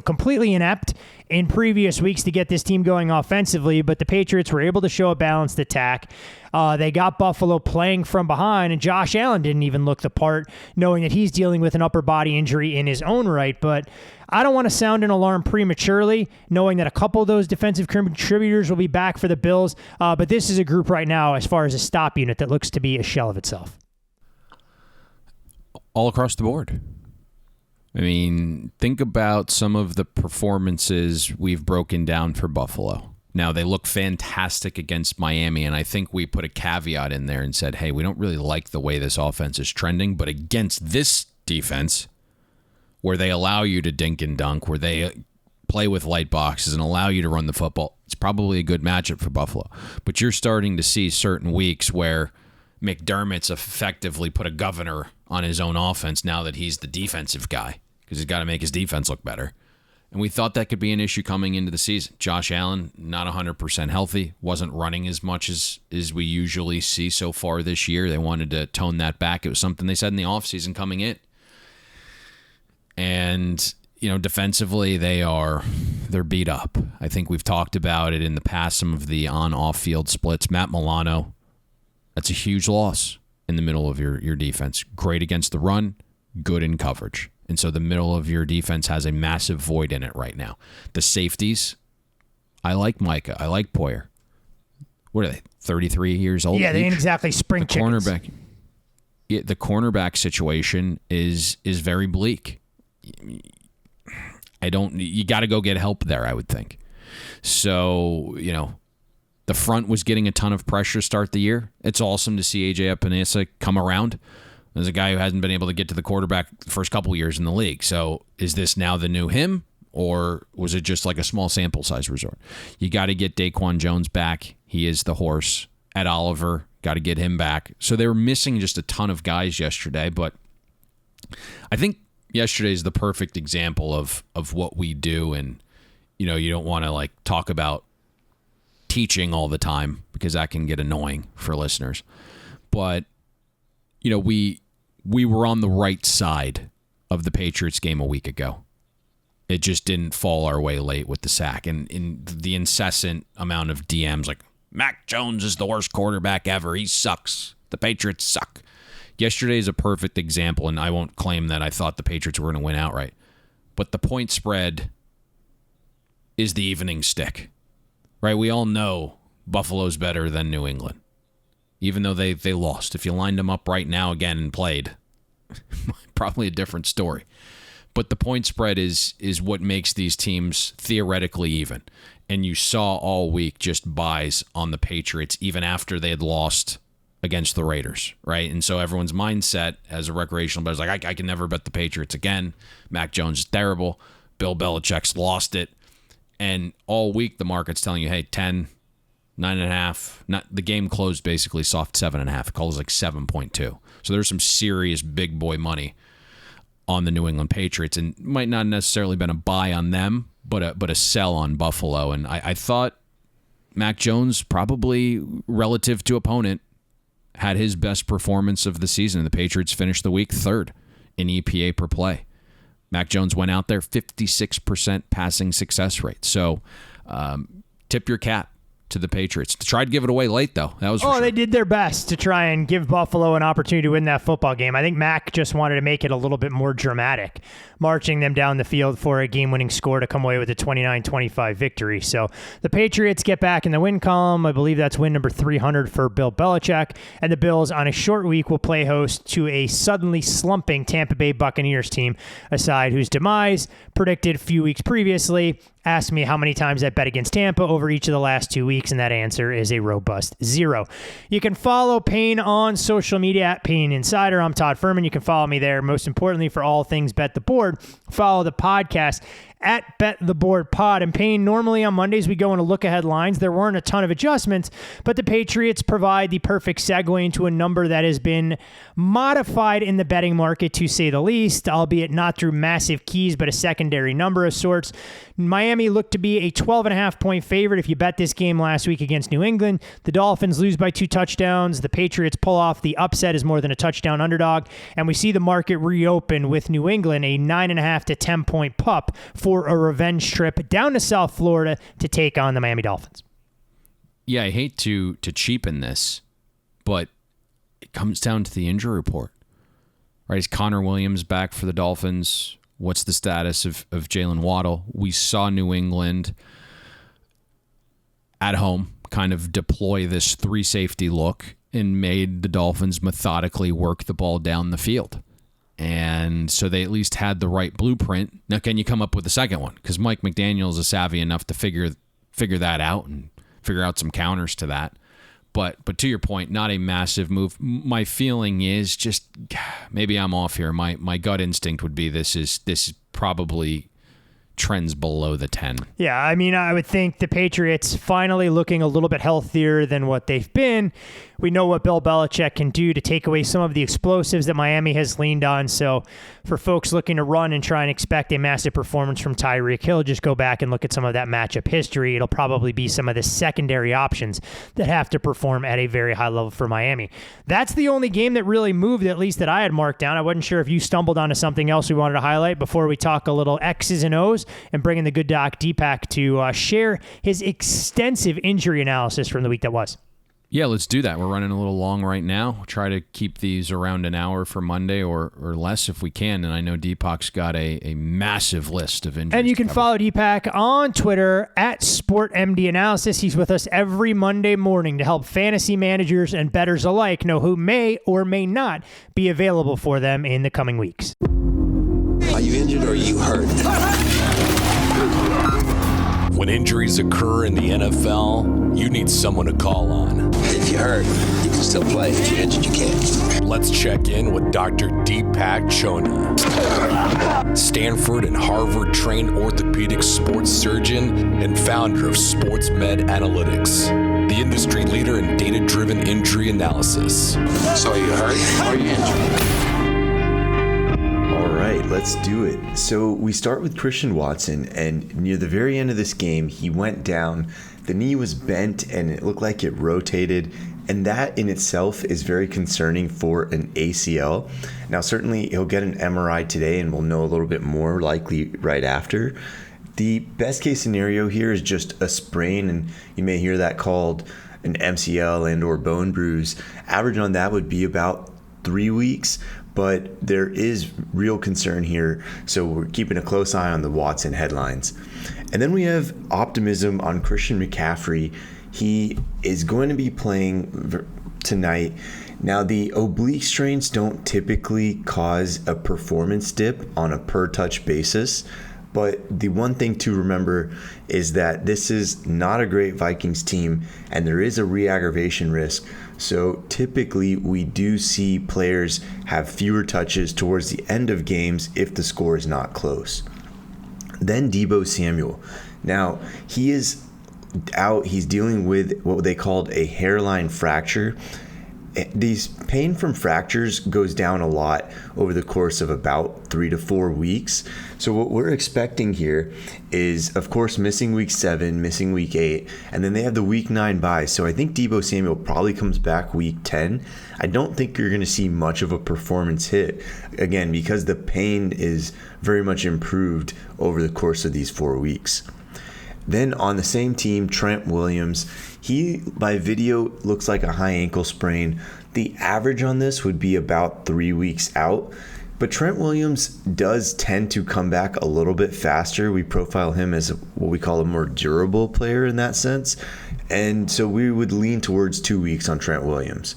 Speaker 7: completely inept in previous weeks to get this team going offensively, but the Patriots were able to show a balanced attack. They got Buffalo playing from behind, and Josh Allen didn't even look the part, knowing that he's dealing with an upper body injury in his own right. But I don't want to sound an alarm prematurely, knowing that a couple of those defensive contributors will be back for the Bills. But this is a group right now, as far as a stop unit, that looks to be a shell of itself.
Speaker 8: All across the board. Think about some of the performances we've broken down for Buffalo. Now, they look fantastic against Miami, and I think we put a caveat in there and said, hey, we don't really like the way this offense is trending, but against this defense, where they allow you to dink and dunk, where they play with light boxes and allow you to run the football, it's probably a good matchup for Buffalo. But you're starting to see certain weeks where McDermott's effectively put a governor on his own offense now that he's the defensive guy, because he's got to make his defense look better. And we thought that could be an issue coming into the season. Josh Allen, not 100% healthy, wasn't running as much as we usually see so far this year. They wanted to tone that back. It was something they said in the offseason coming in. And, defensively, they're beat up. I think we've talked about it in the past, some of the on-off field splits. Matt Milano, that's a huge loss in the middle of your defense. Great against the run, good in coverage. And so the middle of your defense has a massive void in it right now. The safeties, I like Micah. I like Poyer. What are they, 33 years old?
Speaker 7: Yeah, they ain't exactly spring chickens.
Speaker 8: The cornerback situation is very bleak. You got to go get help there, I would think. So, the front was getting a ton of pressure to start the year. It's awesome to see A.J. Epinesa come around. There's a guy who hasn't been able to get to the quarterback the first couple years in the league. So is this now the new him, or was it just like a small sample size resort? You got to get Daquan Jones back. He is the horse. Ed Oliver, got to get him back. So they were missing just a ton of guys yesterday, but I think yesterday is the perfect example of what we do. And, you don't want to talk about teaching all the time because that can get annoying for listeners. But, we were on the right side of the Patriots game a week ago. It just didn't fall our way late with the sack. And in the incessant amount of DMs like, Mac Jones is the worst quarterback ever. He sucks. The Patriots suck. Yesterday is a perfect example, and I won't claim that I thought the Patriots were going to win outright. But the point spread is the evening stick, right? We all know Buffalo's better than New England, even though they lost. If you lined them up right now again and played, probably a different story. But the point spread is what makes these teams theoretically even. And you saw all week just buys on the Patriots, even after they had lost against the Raiders, right? And so everyone's mindset as a recreational bet is like, I can never bet the Patriots again. Mac Jones is terrible. Bill Belichick's lost it. And all week the market's telling you, hey, 10, 9.5. The game closed basically soft 7.5. It calls like 7.2. So there's some serious big boy money on the New England Patriots, and might not necessarily been a buy on them, but a sell on Buffalo. And I thought Mac Jones, probably relative to opponent, had his best performance of the season. The Patriots finished the week third in EPA per play. Mac Jones went out there, 56% passing success rate. So tip your cap to the Patriots. Tried to give it away late, though. That was for sure.
Speaker 7: They did their best to try and give Buffalo an opportunity to win that football game. I think Mac just wanted to make it a little bit more dramatic, marching them down the field for a game-winning score to come away with a 29-25 victory. So the Patriots get back in the win column. I believe that's win number 300 for Bill Belichick. And the Bills, on a short week, will play host to a suddenly slumping Tampa Bay Buccaneers team, a side whose demise, predicted a few weeks previously. Ask me how many times I bet against Tampa over each of the last 2 weeks, and that answer is a robust 0. You can follow Payne on social media at Payne Insider. I'm Todd Fuhrman. You can follow me there. Most importantly, for all things Bet the Board, follow the podcast at Bet the Board Pod. And Payne, normally on Mondays we go into look-ahead lines. There weren't a ton of adjustments, but the Patriots provide the perfect segue into a number that has been modified in the betting market, to say the least, albeit not through massive keys, but a secondary number of sorts. Miami looked to be a 12.5-point favorite if you bet this game last week against New England. The Dolphins lose by 2 touchdowns. The Patriots pull off the upset as more than a touchdown underdog. And we see the market reopen with New England, a 9.5 to 10-point pup for a revenge trip down to South Florida to take on the Miami Dolphins.
Speaker 8: Yeah, I hate to cheapen this, but it comes down to the injury report. Right? Is Connor Williams back for the Dolphins? What's the status of Jalen Waddle? We saw New England at home kind of deploy this 3-safety look and made the Dolphins methodically work the ball down the field. And so they at least had the right blueprint. Now, can you come up with a second one? Because Mike McDaniels is savvy enough to figure that out and figure out some counters to that. But to your point, not a massive move. My feeling is just maybe I'm off here. My gut instinct would be this is probably trends below the 10.
Speaker 7: Yeah, I mean, I would think the Patriots finally looking a little bit healthier than what they've been. We know what Bill Belichick can do to take away some of the explosives that Miami has leaned on. So for folks looking to run and try and expect a massive performance from Tyreek Hill, just go back and look at some of that matchup history. It'll probably be some of the secondary options that have to perform at a very high level for Miami. That's the only game that really moved, at least that I had marked down. I wasn't sure if you stumbled onto something else we wanted to highlight before we talk a little X's and O's and bring in the good doc Deepak to share his extensive injury analysis from the week that was.
Speaker 8: Yeah, let's do that. We're running a little long right now. We'll try to keep these around an hour for Monday or less if we can. And I know Deepak's got a massive list of injuries.
Speaker 7: And you can follow Deepak on Twitter at SportMDAnalysis. He's with us every Monday morning to help fantasy managers and bettors alike know who may or may not be available for them in the coming weeks.
Speaker 9: Are you injured or are you hurt?
Speaker 10: When injuries occur in the NFL, you need someone to call on.
Speaker 9: If you're hurt, you can still play. If you're injured, you can't.
Speaker 10: Let's check in with Dr. Deepak Chona, Stanford and Harvard-trained orthopedic sports surgeon and founder of Sports Med Analytics, the industry leader in data-driven injury analysis.
Speaker 9: So are you hurt or are you injured?
Speaker 11: All right, let's do it. So we start with Christian Watson, and near the very end of this game, he went down. The knee was bent, and it looked like it rotated, and that in itself is very concerning for an ACL. Now, certainly he'll get an MRI today, and we'll know a little bit more likely right after. The best case scenario here is just a sprain, and you may hear that called an MCL and or bone bruise. Average on that would be about 3 weeks. But there is real concern here, so we're keeping a close eye on the Watson headlines. And then we have optimism on Christian McCaffrey. He is going to be playing tonight. Now, the oblique strains don't typically cause a performance dip on a per-touch basis, but the one thing to remember is that this is not a great Vikings team, and there is a re-aggravation risk. So typically we do see players have fewer touches towards the end of games if the score is not close. Then Deebo Samuel. Now, he is out. He's dealing with what they called a hairline fracture. These pain from fractures goes down a lot over the course of about 3 to 4 weeks. So what we're expecting here is, of course, missing week 7, missing week 8, and then they have the week 9 bye. So I think Deebo Samuel probably comes back week 10. I don't think you're going to see much of a performance hit, again, because the pain is very much improved over the course of these 4 weeks. Then on the same team, Trent Williams, he by video looks like a high ankle sprain. The average on this would be about 3 weeks out. But Trent Williams does tend to come back a little bit faster. We profile him as what we call a more durable player in that sense. And so we would lean towards 2 weeks on Trent Williams.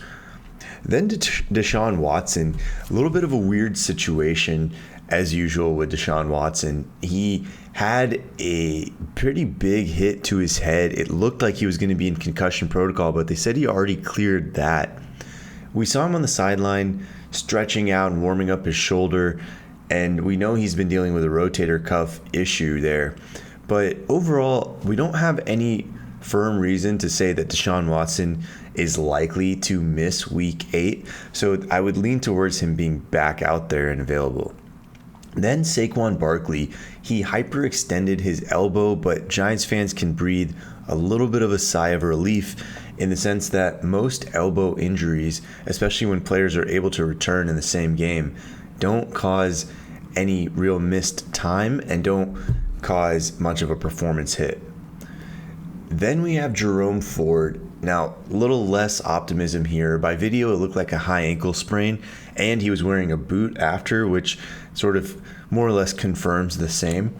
Speaker 11: Then Deshaun Watson, a little bit of a weird situation as usual with Deshaun Watson. He had a pretty big hit to his head. It looked like he was going to be in concussion protocol, but they said he already cleared that. We saw him on the sideline stretching out and warming up his shoulder, and we know he's been dealing with a rotator cuff issue there. But overall, we don't have any firm reason to say that Deshaun Watson is likely to miss week 8, so I would lean towards him being back out there and available. Then Saquon Barkley, he hyperextended his elbow, but Giants fans can breathe a little bit of a sigh of relief in the sense that most elbow injuries, especially when players are able to return in the same game, don't cause any real missed time and don't cause much of a performance hit. Then we have Jerome Ford. Now, a little less optimism here. By video, it looked like a high ankle sprain, and he was wearing a boot after, which sort of more or less confirms the same.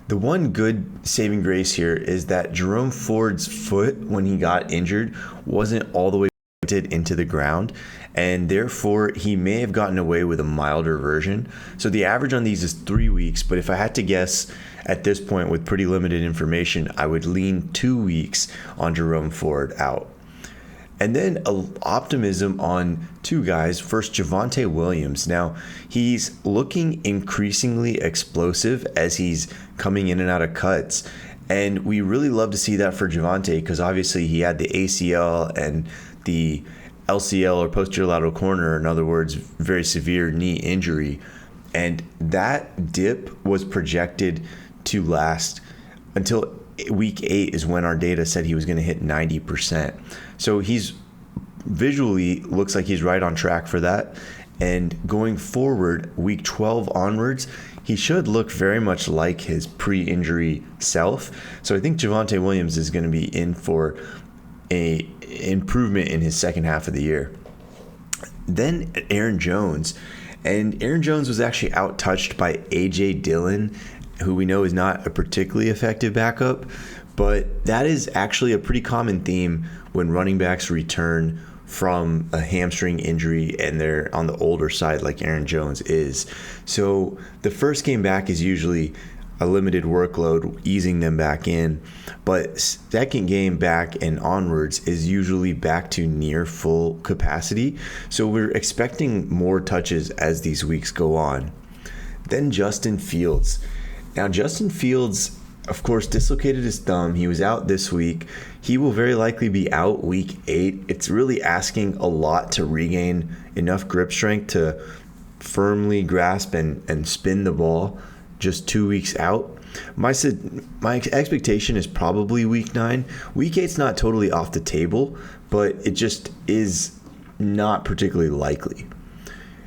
Speaker 11: The one good saving grace here is that Jerome Ford's foot, when he got injured, wasn't all the way planted into the ground, and therefore he may have gotten away with a milder version. So the average on these is 3 weeks, but if I had to guess at this point with pretty limited information, I would lean 2 weeks on Jerome Ford out. And then optimism on two guys. First, Javonte Williams. Now, he's looking increasingly explosive as he's coming in and out of cuts. And we really love to see that for Javonte because obviously he had the ACL and the LCL or posterior lateral corner, in other words, very severe knee injury. And that dip was projected to last until week 8 is when our data said he was going to hit 90%. So he's visually looks like he's right on track for that. And going forward, week 12 onwards, he should look very much like his pre-injury self. So I think Javonte Williams is going to be in for a improvement in his second half of the year. Then Aaron Jones. And Aaron Jones was actually out-touched by A.J. Dillon, who we know is not a particularly effective backup, but that is actually a pretty common theme when running backs return from a hamstring injury and they're on the older side like Aaron Jones is. So the first game back is usually a limited workload, easing them back in, but second game back and onwards is usually back to near full capacity. So we're expecting more touches as these weeks go on. Then Justin Fields. Now, Justin Fields, of course, dislocated his thumb. He was out this week. He will very likely be out week 8. It's really asking a lot to regain enough grip strength to firmly grasp and spin the ball just 2 weeks out. My expectation is probably week 9. Week 8's not totally off the table, but it just is not particularly likely.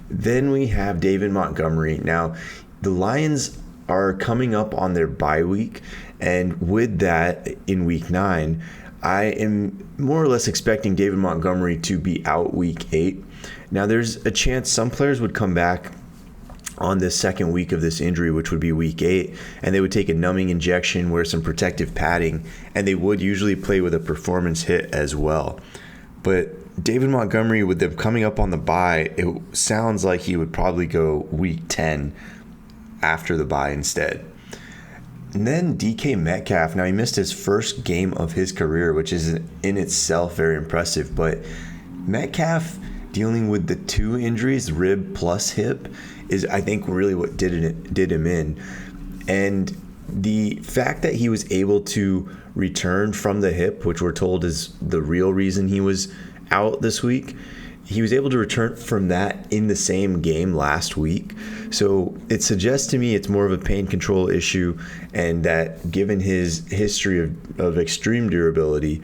Speaker 11: Then we have David Montgomery. Now, the Lions are coming up on their bye week, and with that in week 9, I am more or less expecting David Montgomery to be out week 8. Now, there's a chance some players would come back on the second week of this injury, which would be week 8, and they would take a numbing injection, wear some protective padding, and they would usually play with a performance hit as well. But David Montgomery, with them coming up on the bye, it sounds like he would probably go week 10 after the bye instead. And then DK Metcalf. Now, he missed his first game of his career, which is in itself very impressive, but Metcalf dealing with the 2 injuries, rib plus hip, is I think really what did him in. And the fact that he was able to return from the hip, which we're told is the real reason he was out this week, he was able to return from that in the same game last week. So it suggests to me it's more of a pain control issue, and that given his history of extreme durability,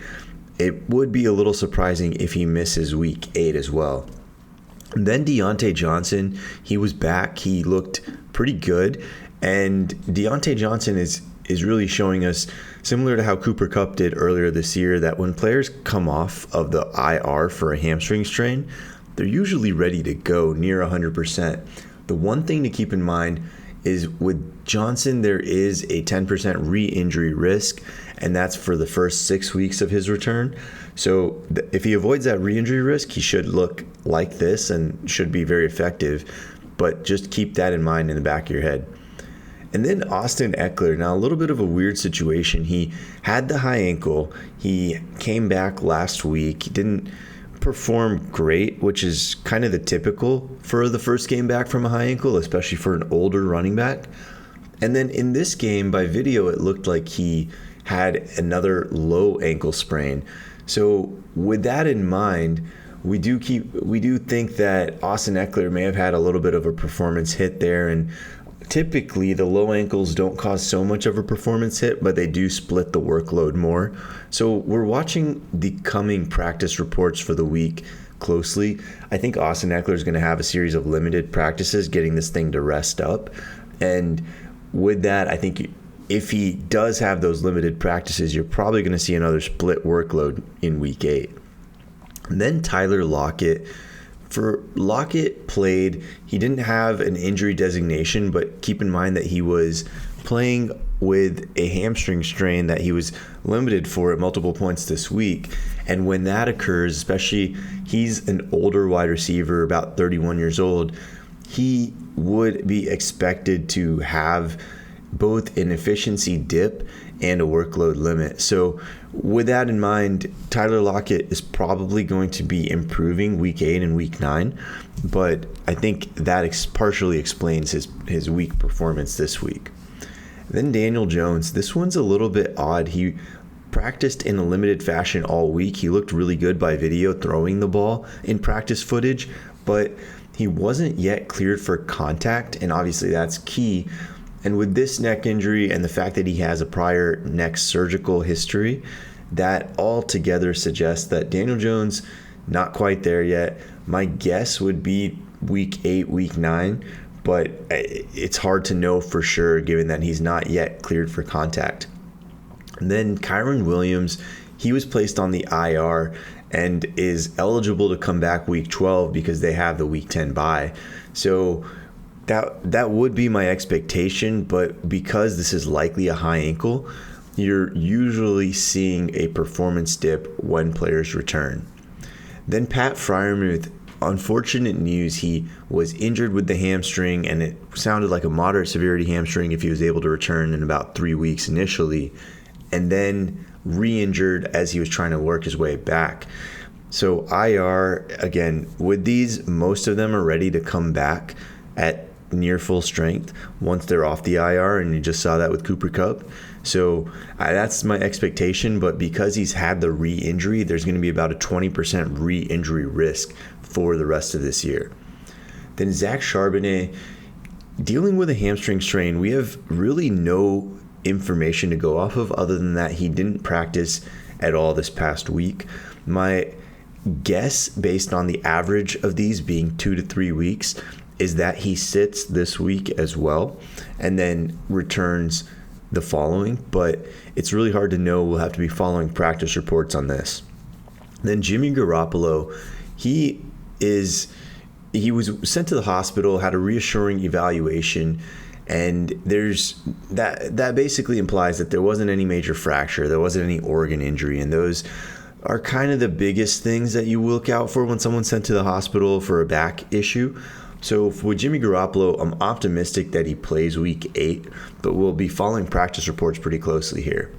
Speaker 11: it would be a little surprising if he misses week 8 as well. And then Deontay Johnson, he was back. He looked pretty good. And Deontay Johnson is is really showing us, similar to how Cooper Kupp did earlier this year, that when players come off of the IR for a hamstring strain, they're usually ready to go near 100%. The one thing to keep in mind is with Johnson, there is a 10% re-injury risk, and that's for the first 6 weeks of his return. So if he avoids that re-injury risk, he should look like this and should be very effective. But just keep that in mind in the back of your head. And then Austin Eckler. Now, a little bit of a weird situation. He had the high ankle. He came back last week. He didn't perform great, which is kind of the typical for the first game back from a high ankle, especially for an older running back. And then in this game, by video, it looked like he had another low ankle sprain. So with that in mind, we do think that Austin Eckler may have had a little bit of a performance hit there, and typically the low ankles don't cause so much of a performance hit, but they do split the workload more. So we're watching the coming practice reports for the week closely. I think Austin Eckler is going to have a series of limited practices, getting this thing to rest up. And with that, I think if he does have those limited practices, you're probably going to see another split workload in week 8. And then Tyler Lockett. For Lockett played, he didn't have an injury designation, but keep in mind that he was playing with a hamstring strain that he was limited for at multiple points this week. And when that occurs, especially he's an older wide receiver, about 31 years old, he would be expected to have both an efficiency dip and a workload limit. So with that in mind, Tyler Lockett is probably going to be improving week 8 and week 9, but I think that partially explains his weak performance this week. Then Daniel Jones. This one's a little bit odd. He practiced in a limited fashion all week. He looked really good by video throwing the ball in practice footage, but he wasn't yet cleared for contact, and obviously that's key. And with this neck injury and the fact that he has a prior neck surgical history, that all together suggests that Daniel Jones, not quite there yet. My guess would be week 8, week 9, but it's hard to know for sure given that he's not yet cleared for contact. And then Kyren Williams, he was placed on the IR and is eligible to come back week 12 because they have the week 10 bye. So that would be my expectation, but because this is likely a high ankle, you're usually seeing a performance dip when players return. Then Pat Freiermuth, unfortunate news. He was injured with the hamstring, and it sounded like a moderate severity hamstring if he was able to return in about 3 weeks initially, and then re-injured as he was trying to work his way back. So IR, again, with these, most of them are ready to come back at near full strength once they're off the IR, and you just saw that with Cooper Kupp. So that's my expectation, but because he's had the re-injury, there's going to be about a 20% re-injury risk for the rest of this year. Then Zach Charbonnet, dealing with a hamstring strain, we have really no information to go off of other than that he didn't practice at all this past week. My guess, based on the average of these being 2 to 3 weeks, is that he sits this week as well and then returns the following, but it's really hard to know. We'll have to be following practice reports on this. Then Jimmy Garoppolo, he was sent to the hospital, had a reassuring evaluation, and there's that basically implies that there wasn't any major fracture, there wasn't any organ injury, and those are kind of the biggest things that you look out for when someone's sent to the hospital for a back issue. So with Jimmy Garoppolo, I'm optimistic that he plays week 8, but we'll be following practice reports pretty closely here.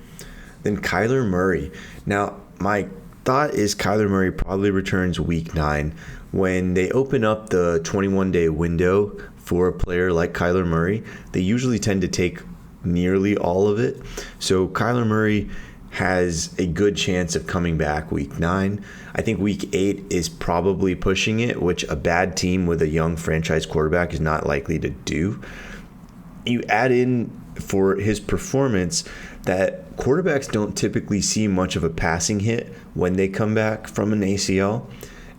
Speaker 11: Then Kyler Murray. Now, my thought is Kyler Murray probably returns week 9. When they open up the 21-day window for a player like Kyler Murray, they usually tend to take nearly all of it. So Kyler Murray has a good chance of coming back week 9. I think week 8 is probably pushing it, which a bad team with a young franchise quarterback is not likely to do. You add in for his performance that quarterbacks don't typically see much of a passing hit when they come back from an ACL.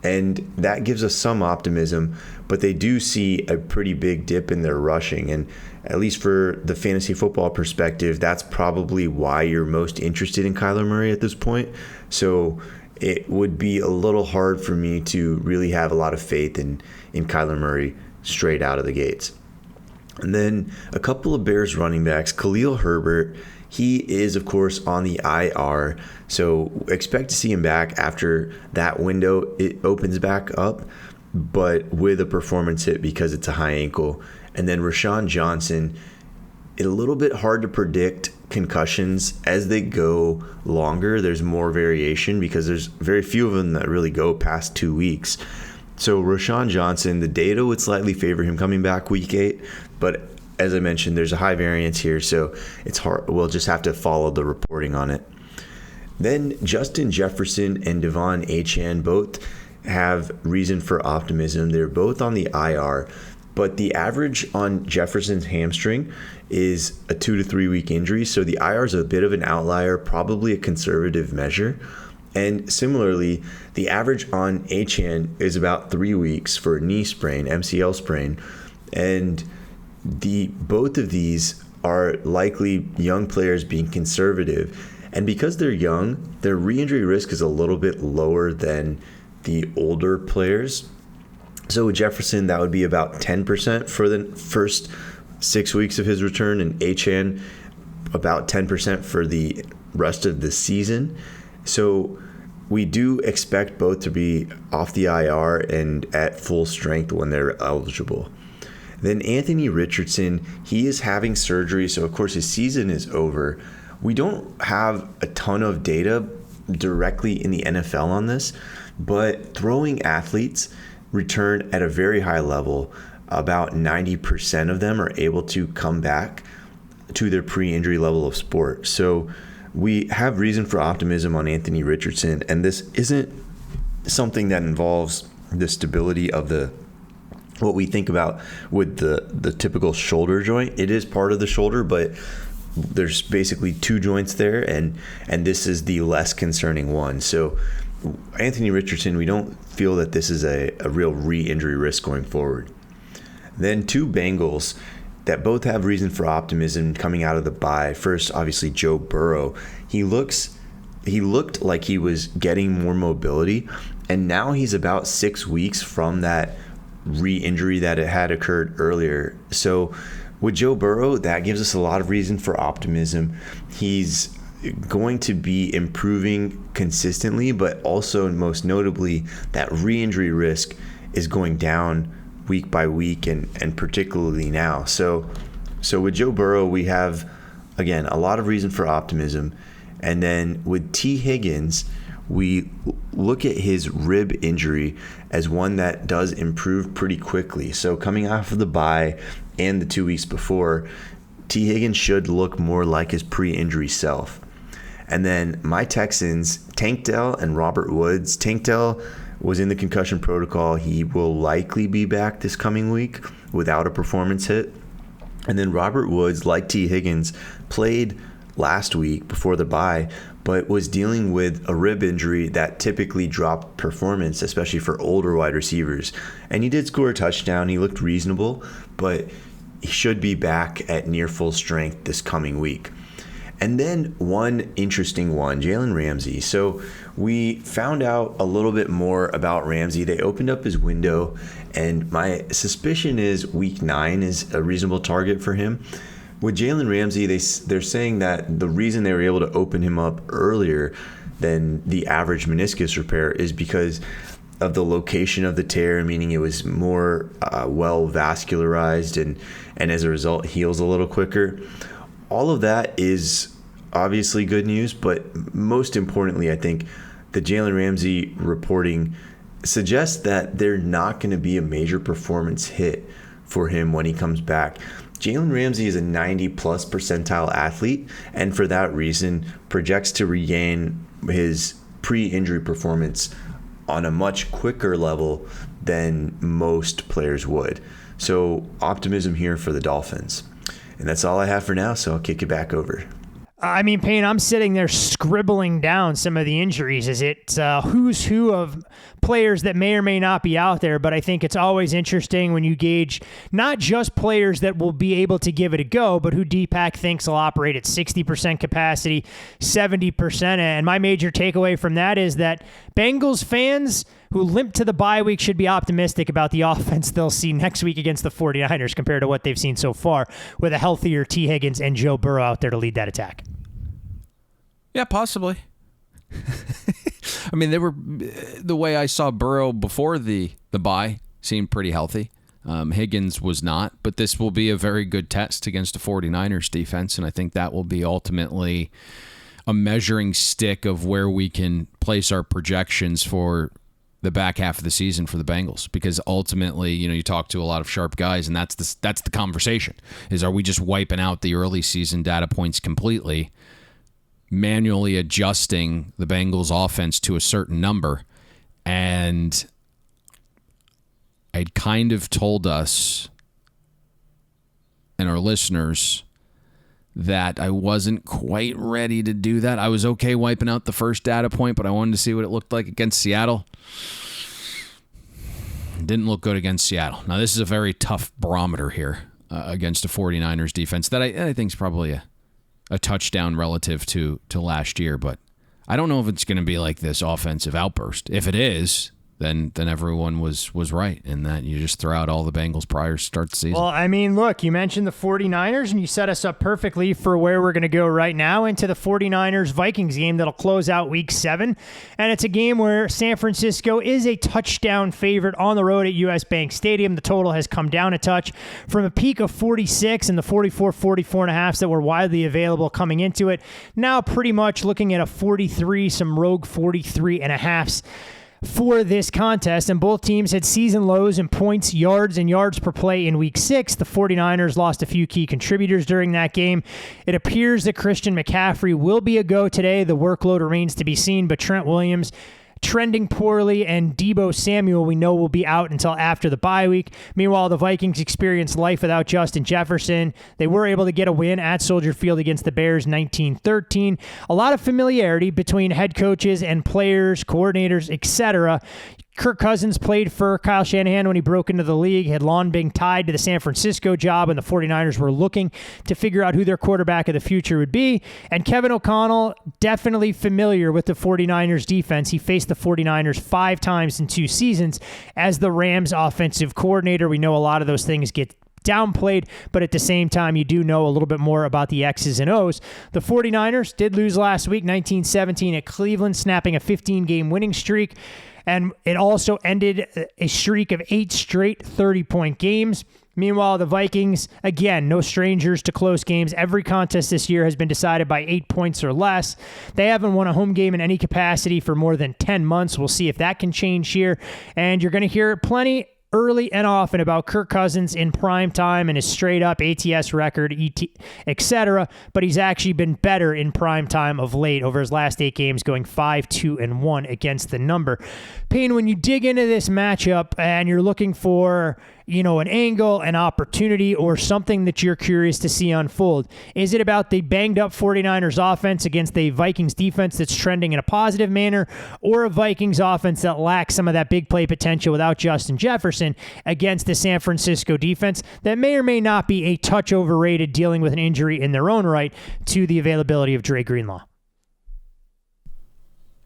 Speaker 11: And that gives us some optimism, but they do see a pretty big dip in their rushing. And at least for the fantasy football perspective, that's probably why you're most interested in Kyler Murray at this point. So it would be a little hard for me to really have a lot of faith in Kyler Murray straight out of the gates. And then a couple of Bears running backs, Khalil Herbert, he is, of course, on the IR, so expect to see him back after that window. It opens back up, but with a performance hit because it's a high ankle. And then Rashawn Johnson, it's a little bit hard to predict concussions as they go longer. There's more variation because there's very few of them that really go past 2 weeks. So Rashawn Johnson, the data would slightly favor him coming back week 8, but as I mentioned, there's a high variance here, so it's hard. We'll just have to follow the reporting on it. Then Justin Jefferson and Devon Achane both have reason for optimism. They're both on the IR, but the average on Jefferson's hamstring is a 2 to 3 week injury, so the IR is a bit of an outlier, probably a conservative measure. And similarly, the average on Achane is about 3 weeks for a knee sprain, MCL sprain, and both of these are likely young players being conservative. And because they're young, their re-injury risk is a little bit lower than the older players. So with Jefferson, that would be about 10% for the first 6 weeks of his return, and Achane about 10% for the rest of the season. So we do expect both to be off the IR and at full strength when they're eligible. Then Anthony Richardson, he is having surgery, so of course his season is over. We don't have a ton of data directly in the NFL on this, but throwing athletes return at a very high level. About 90% of them are able to come back to their pre-injury level of sport. So we have reason for optimism on Anthony Richardson, and this isn't something that involves the stability of what we think about with the typical shoulder joint. It is part of the shoulder, but there's basically 2 joints there, and this is the less concerning one. So Anthony Richardson, we don't feel that this is a real re-injury risk going forward. Then 2 Bengals that both have reason for optimism coming out of the bye. First, obviously, Joe Burrow. He looked like he was getting more mobility, and now he's about 6 weeks from that re-injury that it had occurred earlier. So with Joe Burrow, that gives us a lot of reason for optimism. He's going to be improving consistently, but also most notably that re-injury risk is going down week by week, and particularly now. So with Joe Burrow, we have, again, a lot of reason for optimism. And then with T. Higgins, we look at his rib injury as one that does improve pretty quickly. So coming off of the bye and the 2 weeks before, T. Higgins should look more like his pre-injury self. And then my Texans, Tank Dell and Robert Woods. Tank Dell was in the concussion protocol. He will likely be back this coming week without a performance hit. And then Robert Woods, like T. Higgins, played last week before the bye, but was dealing with a rib injury that typically dropped performance, especially for older wide receivers. And he did score a touchdown. He looked reasonable, but he should be back at near full strength this coming week. And then one interesting one, Jalen Ramsey. So we found out a little bit more about Ramsey. They opened up his window, and my suspicion is week 9 is a reasonable target for him. With Jalen Ramsey, they're saying that the reason they were able to open him up earlier than the average meniscus repair is because of the location of the tear, meaning it was more well vascularized, and as a result heals a little quicker. All of that is obviously good news, but most importantly, I think the Jalen Ramsey reporting suggests that they're not going to be a major performance hit for him when he comes back. Jalen Ramsey is a 90-plus percentile athlete, and for that reason projects to regain his pre-injury performance on a much quicker level than most players would. So optimism here for the Dolphins. And that's all I have for now, so I'll kick it back over.
Speaker 7: I mean, Payne, I'm sitting there scribbling down some of the injuries. Is it who's who of players that may or may not be out there? But I think it's always interesting when you gauge not just players that will be able to give it a go, but who Deepak thinks will operate at 60% capacity, 70%. And my major takeaway from that is that Bengals fans who limp to the bye week should be optimistic about the offense they'll see next week against the 49ers compared to what they've seen so far with a healthier T. Higgins and Joe Burrow out there to lead that attack.
Speaker 8: Yeah, possibly. I mean, they were the way I saw Burrow before the bye seemed pretty healthy. Higgins was not, but this will be a very good test against the 49ers defense, and I think that will be ultimately a measuring stick of where we can place our projections for the back half of the season for the Bengals, because ultimately, you talk to a lot of sharp guys, and that's the conversation, is are we just wiping out the early season data points completely, manually adjusting the Bengals offense to a certain number? And I'd kind of told us and our listeners that I wasn't quite ready to do that. I was okay wiping out the first data point, but I wanted to see what it looked like against Seattle. It didn't look good against Seattle. Now, this is a very tough barometer here against a 49ers defense that I think is probably a touchdown relative to last year, but I don't know if it's going to be like this offensive outburst. If it is, then everyone was right in that you just throw out all the Bengals prior to start the season.
Speaker 7: Well, I mean, look, you mentioned the 49ers, and you set us up perfectly for where we're going to go right now into the 49ers-Vikings game that'll close out Week 7. And it's a game where San Francisco is a touchdown favorite on the road at US Bank Stadium. The total has come down a touch from a peak of 46 and the 44.5 that were widely available coming into it. Now pretty much looking at a 43, some rogue 43.5 for this contest, and both teams had season lows in points, yards, and yards per play in Week 6. The 49ers lost a few key contributors during that game. It appears that Christian McCaffrey will be a go today. The workload remains to be seen, but Trent Williams trending poorly, and Deebo Samuel we know will be out until after the bye week. Meanwhile, the Vikings experienced life without Justin Jefferson. They were able to get a win at Soldier Field against the Bears 19-13. A lot of familiarity between head coaches and players, coordinators, etc. Kirk Cousins played for Kyle Shanahan when he broke into the league, had long been tied to the San Francisco job, and the 49ers were looking to figure out who their quarterback of the future would be. And Kevin O'Connell, definitely familiar with the 49ers defense. He faced the 49ers 5 times in 2 seasons as the Rams offensive coordinator. We know a lot of those things get downplayed, but at the same time, you do know a little bit more about the X's and O's. The 49ers did lose last week, 19-17 at Cleveland, snapping a 15-game winning streak. And it also ended a streak of 8 straight 30-point games. Meanwhile, the Vikings, again, no strangers to close games. Every contest this year has been decided by 8 points or less. They haven't won a home game in any capacity for more than 10 months. We'll see if that can change here. And you're going to hear plenty early and often about Kirk Cousins in prime time and his straight-up ATS record, etc., but he's actually been better in prime time of late over his last 8 games, going 5-2-1 against the number. Payne, when you dig into this matchup and you're looking for an angle, an opportunity, or something that you're curious to see unfold, is it about the banged-up 49ers offense against a Vikings defense that's trending in a positive manner, or a Vikings offense that lacks some of that big play potential without Justin Jefferson against the San Francisco defense that may or may not be a touch overrated, dealing with an injury in their own right to the availability of Dre Greenlaw?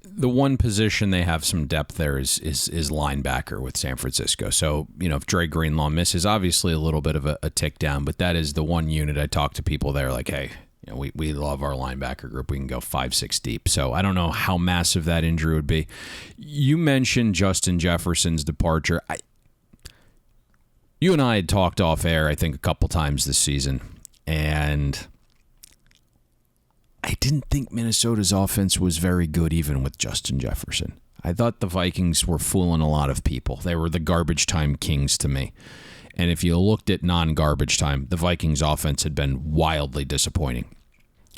Speaker 8: The one position they have some depth there is linebacker with San Francisco. So, if Dre Greenlaw misses, obviously a little bit of a tick down, but that is the one unit I talk to people there like, hey, we love our linebacker group. We can go 5-6 deep. So I don't know how massive that injury would be. You mentioned Justin Jefferson's departure. You and I had talked off air, I think, a couple times this season, and I didn't think Minnesota's offense was very good even with Justin Jefferson. I thought the Vikings were fooling a lot of people. They were the garbage time kings to me. And if you looked at non-garbage time, the Vikings offense had been wildly disappointing.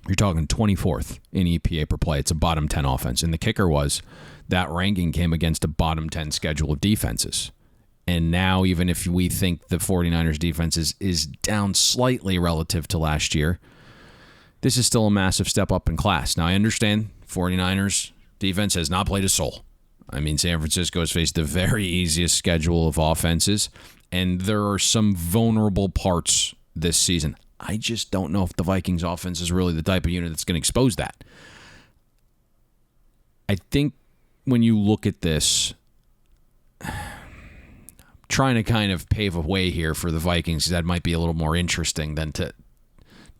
Speaker 8: You're talking 24th in EPA per play. It's a bottom 10 offense. And the kicker was that ranking came against a bottom 10 schedule of defenses. And now, even if we think the 49ers defense is down slightly relative to last year, this is still a massive step up in class. Now, I understand 49ers defense has not played a soul. I mean, San Francisco has faced the very easiest schedule of offenses, and there are some vulnerable parts this season. I just don't know if the Vikings offense is really the type of unit that's going to expose that. I think when you look at this, trying to kind of pave a way here for the Vikings, that might be a little more interesting than to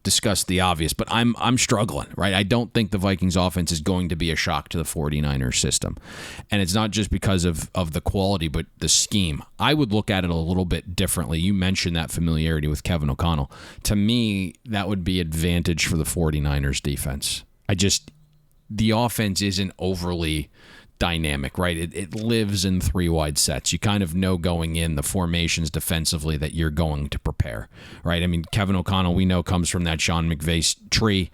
Speaker 8: discuss the obvious, but I'm struggling, right? I don't think the Vikings offense is going to be a shock to the 49ers system. And it's not just because of the quality, but the scheme. I would look at it a little bit differently. You mentioned that familiarity with Kevin O'Connell. To me, that would be advantage for the 49ers defense. The offense isn't overly dynamic, right? It lives in 3 wide sets. You kind of know going in the formations defensively that you're going to prepare, right? I mean, Kevin O'Connell, we know, comes from that Sean McVay tree.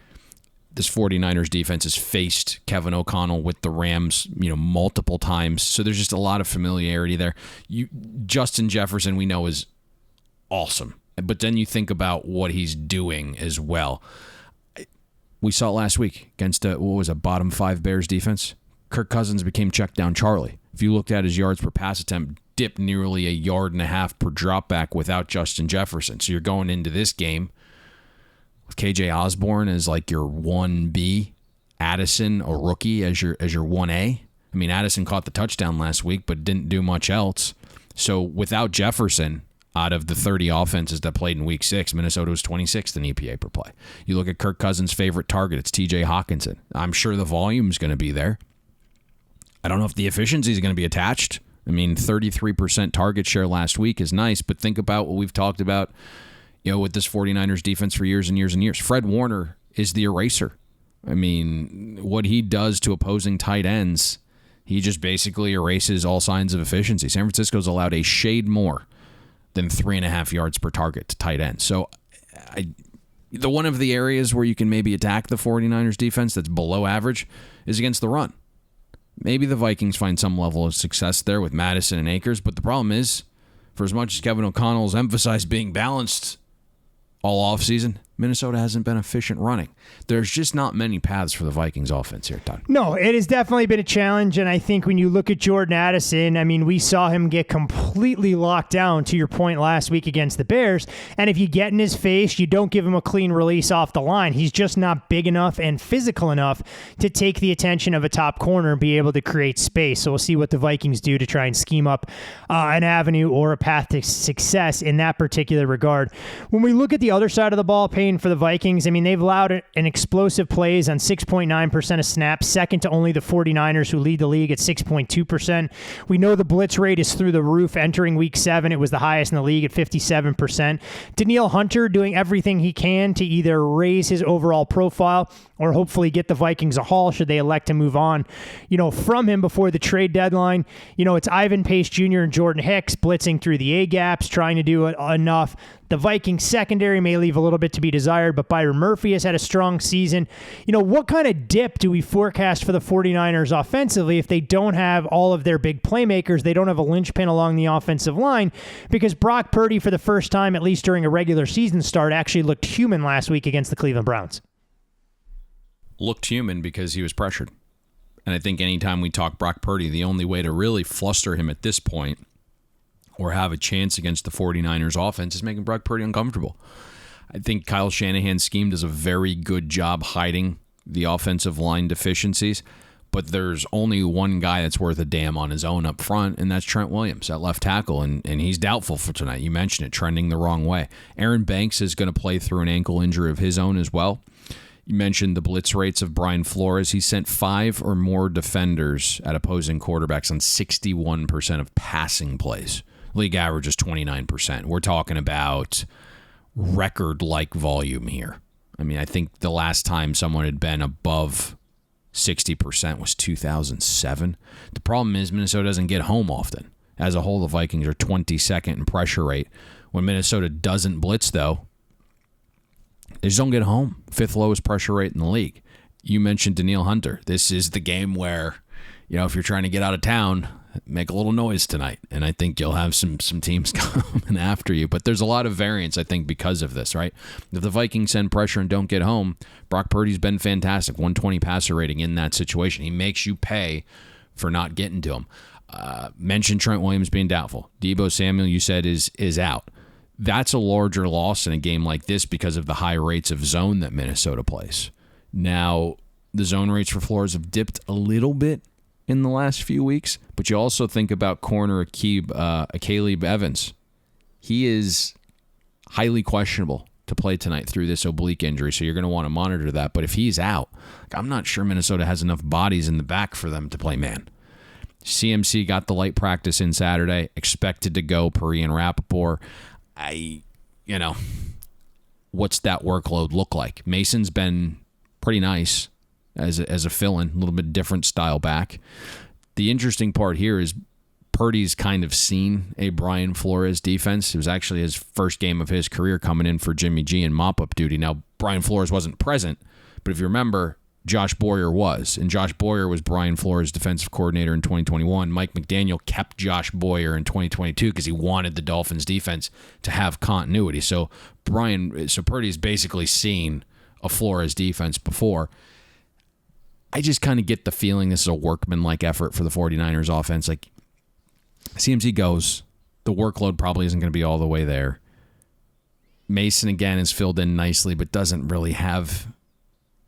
Speaker 8: This 49ers defense has faced Kevin O'Connell with the Rams, multiple times. So there's just a lot of familiarity there. Justin Jefferson, we know, is awesome. But then you think about what he's doing as well. We saw it last week against a bottom 5 Bears defense. Kirk Cousins became check down Charlie. If you looked at his yards per pass attempt, dipped nearly 1.5 yards per drop back without Justin Jefferson. So you're going into this game with KJ Osborne as like your 1B, Addison, a rookie, as your 1A. I mean, Addison caught the touchdown last week, but didn't do much else. So without Jefferson, out of the 30 offenses that played in Week 6, Minnesota was 26th in EPA per play. You look at Kirk Cousins' favorite target, it's TJ Hawkinson. I'm sure the volume's going to be there. I don't know if the efficiency is going to be attached. I mean, 33% target share last week is nice, but think about what we've talked about, with this 49ers defense for years and years and years. Fred Warner is the eraser. I mean, what he does to opposing tight ends, he just basically erases all signs of efficiency. San Francisco's allowed a shade more than 3.5 yards per target to tight ends. So one of the areas where you can maybe attack the 49ers defense that's below average is against the run. Maybe the Vikings find some level of success there with Madison and Akers, but the problem is, for as much as Kevin O'Connell's emphasized being balanced all offseason, Minnesota hasn't been efficient running. There's just not many paths for the Vikings offense here, Todd.
Speaker 7: No, it has definitely been a challenge, and I think when you look at Jordan Addison, I mean, we saw him get completely locked down, to your point, last week against the Bears, and if you get in his face, you don't give him a clean release off the line. He's just not big enough and physical enough to take the attention of a top corner and be able to create space. So we'll see what the Vikings do to try and scheme up an avenue or a path to success in that particular regard. When we look at the other side of the ball, Payne, for the Vikings, I mean, they've allowed an explosive plays on 6.9% of snaps, second to only the 49ers, who lead the league at 6.2%. We know the blitz rate is through the roof. Entering Week 7, it was the highest in the league at 57%. Danielle Hunter doing everything he can to either raise his overall profile or hopefully get the Vikings a haul should they elect to move on, from him before the trade deadline. It's Ivan Pace Jr. and Jordan Hicks blitzing through the A-gaps, trying to do enough. The Vikings secondary may leave a little bit to be desired, but Byron Murphy has had a strong season. What kind of dip do we forecast for the 49ers offensively if they don't have all of their big playmakers? They don't have a linchpin along the offensive line, because Brock Purdy, for the first time, at least during a regular season start, actually looked human last week against the Cleveland Browns.
Speaker 8: Looked human because he was pressured. And I think anytime we talk Brock Purdy, the only way to really fluster him at this point or have a chance against the 49ers offense is making Brock Purdy uncomfortable. I think Kyle Shanahan's scheme does a very good job hiding the offensive line deficiencies, but there's only one guy that's worth a damn on his own up front, and that's Trent Williams at left tackle, and he's doubtful for tonight. You mentioned it, trending the wrong way. Aaron Banks is going to play through an ankle injury of his own as well. You mentioned the blitz rates of Brian Flores. He sent 5 or more defenders at opposing quarterbacks on 61% of passing plays. League average is 29%. We're talking about record-like volume here. I mean, I think the last time someone had been above 60% was 2007. The problem is Minnesota doesn't get home often. As a whole, the Vikings are 22nd in pressure rate. When Minnesota doesn't blitz, though, they just don't get home. 5th lowest pressure rate in the league. You mentioned Danielle Hunter. This is the game where, if you're trying to get out of town, make a little noise tonight, and I think you'll have some teams coming after you. But there's a lot of variance, I think, because of this, right? If the Vikings send pressure and don't get home, Brock Purdy's been fantastic, 120 passer rating in that situation. He makes you pay for not getting to him. Mentioned Trent Williams being doubtful. Deebo Samuel, you said, is out. That's a larger loss in a game like this because of the high rates of zone that Minnesota plays. Now, the zone rates for Flores have dipped a little bit in the last few weeks, but you also think about corner Caleb Evans. He is highly questionable to play tonight through this oblique injury, so you're going to want to monitor that. But if he's out, I'm not sure Minnesota has enough bodies in the back for them to play man. CMC got the light practice in Saturday, expected to go Puri and Rappaport. What's that workload look like? Mason's been pretty nice as a fill-in, a little bit different style back. The interesting part here is Purdy's kind of seen a Brian Flores defense. It was actually his first game of his career coming in for Jimmy G in mop-up duty. Now, Brian Flores wasn't present, but if you remember, Josh Boyer was. And Josh Boyer was Brian Flores' defensive coordinator in 2021. Mike McDaniel kept Josh Boyer in 2022 because he wanted the Dolphins defense to have continuity. So Purdy's basically seen a Flores defense before. I just kind of get the feeling this is a workman-like effort for the 49ers offense. Like, CMC goes. The workload probably isn't going to be all the way there. Mason, again, is filled in nicely, but doesn't really have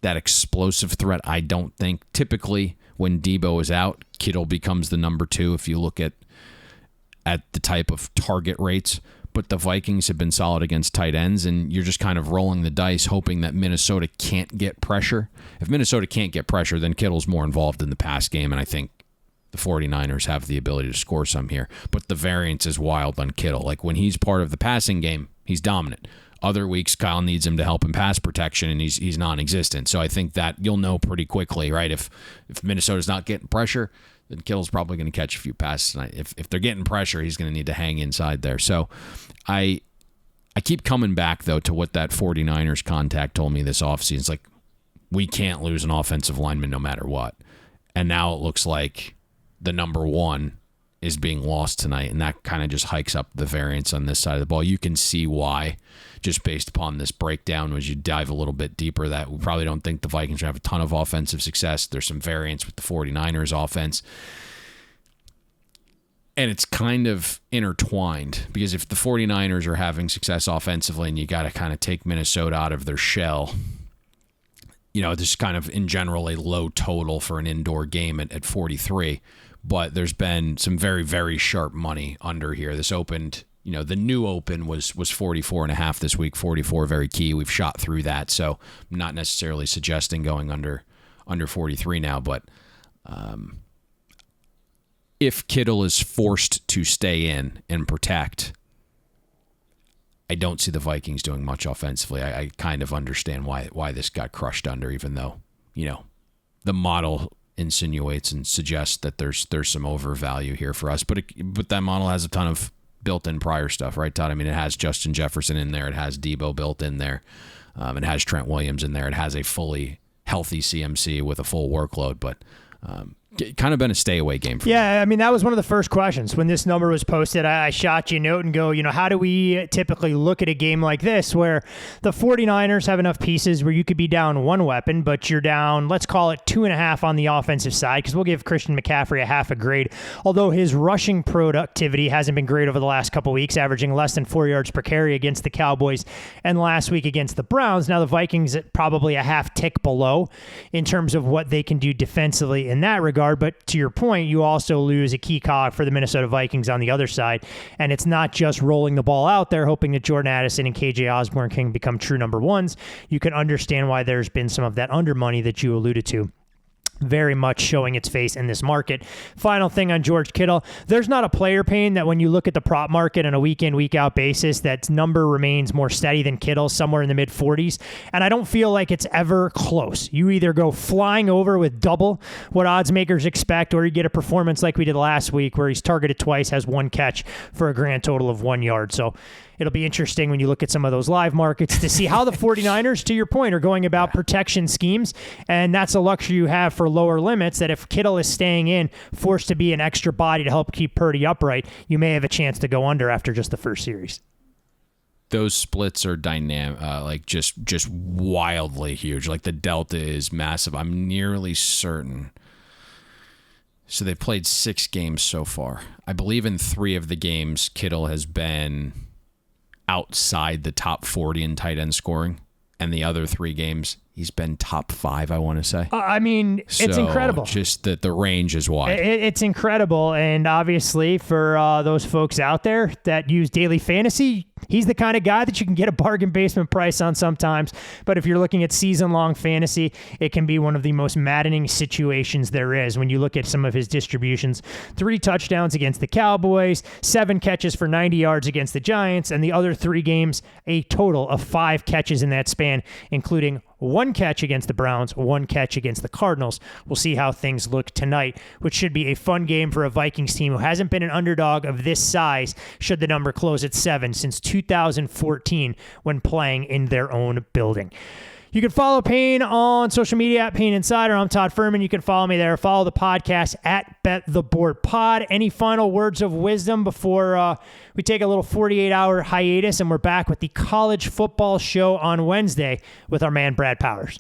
Speaker 8: that explosive threat, I don't think. Typically, when Deebo is out, Kittle becomes the number 2 if you look at the type of target rates. But the Vikings have been solid against tight ends, and you're just kind of rolling the dice, hoping that Minnesota can't get pressure. If Minnesota can't get pressure, then Kittle's more involved in the pass game, and I think the 49ers have the ability to score some here. But the variance is wild on Kittle. Like, when he's part of the passing game, he's dominant. Other weeks, Kyle needs him to help in pass protection, and he's non-existent. So I think that you'll know pretty quickly, right? If Minnesota's not getting pressure, then Kittle's probably going to catch a few passes tonight. If they're getting pressure, he's going to need to hang inside there. So I keep coming back, though, to what that 49ers contact told me this offseason. It's like, we can't lose an offensive lineman no matter what. And now it looks like the number 1 is being lost tonight, and that kind of just hikes up the variance on this side of the ball. You can see why, just based upon this breakdown, as you dive a little bit deeper, that we probably don't think the Vikings have a ton of offensive success. There's some variance with the 49ers offense. And it's kind of intertwined, because if the 49ers are having success offensively and you got to kind of take Minnesota out of their shell, this is kind of, in general, a low total for an indoor game at 43. But there's been some very, very sharp money under here. This opened, the new open was 44.5 this week. 44 very key. We've shot through that, so I'm not necessarily suggesting going under 43 now. But if Kittle is forced to stay in and protect, I don't see the Vikings doing much offensively. I kind of understand why this got crushed under, even though the model insinuates and suggests that there's some overvalue here for us, but that model has a ton of built-in prior stuff, right, Todd? I mean, it has Justin Jefferson in there, it has Deebo built in there, it has Trent Williams in there, it has a fully healthy CMC with a full workload, but kind of been a stay-away game for me.
Speaker 7: Yeah, I mean, that was one of the first questions. When this number was posted, I shot you a note and go, how do we typically look at a game like this where the 49ers have enough pieces where you could be down 1 weapon, but you're down, let's call it 2.5 on the offensive side, because we'll give Christian McCaffrey a half a grade, although his rushing productivity hasn't been great over the last couple weeks, averaging less than 4 yards per carry against the Cowboys and last week against the Browns. Now the Vikings probably a half tick below in terms of what they can do defensively in that regard. But to your point, you also lose a key cog for the Minnesota Vikings on the other side. And it's not just rolling the ball out there, hoping that Jordan Addison and KJ Osborne can become true number 1s. You can understand why there's been some of that under money that you alluded to, very much showing its face in this market. Final thing on George Kittle, there's not a player, Payne, that when you look at the prop market on a week-in, week-out basis, that number remains more steady than Kittle, somewhere in the mid-40s. And I don't feel like it's ever close. You either go flying over with double what odds makers expect, or you get a performance like we did last week where he's targeted twice, has 1 catch for a grand total of 1 yard. So It'll be interesting when you look at some of those live markets to see how the 49ers, to your point, are going about protection schemes. And that's a luxury you have for lower limits, that if Kittle is staying in, forced to be an extra body to help keep Purdy upright, you may have a chance to go under after just the first series.
Speaker 8: Those splits are dynamic, like just wildly huge. Like the delta is massive. I'm nearly certain. So they've played 6 games so far. I believe in 3 of the games, Kittle has been outside the top 40 in tight end scoring. And the other 3 games, he's been top 5, I want to say.
Speaker 7: I mean, it's incredible.
Speaker 8: Just that the range is wide.
Speaker 7: It's incredible. And obviously, for those folks out there that use daily fantasy, he's the kind of guy that you can get a bargain basement price on sometimes. But if you're looking at season-long fantasy, it can be one of the most maddening situations there is when you look at some of his distributions. 3 touchdowns against the Cowboys, 7 catches for 90 yards against the Giants, and the other 3 games, a total of 5 catches in that span, including 1 catch against the Browns, 1 catch against the Cardinals. We'll see how things look tonight, which should be a fun game for a Vikings team who hasn't been an underdog of this size, should the number close at 7, since 2014 when playing in their own building. You can follow Payne on social media at Payne Insider. I'm Todd Fuhrman. You can follow me there. Follow the podcast at Bet the Board Pod. Any final words of wisdom before we take a little 48-hour hiatus and we're back with the college football show on Wednesday with our man Brad Powers?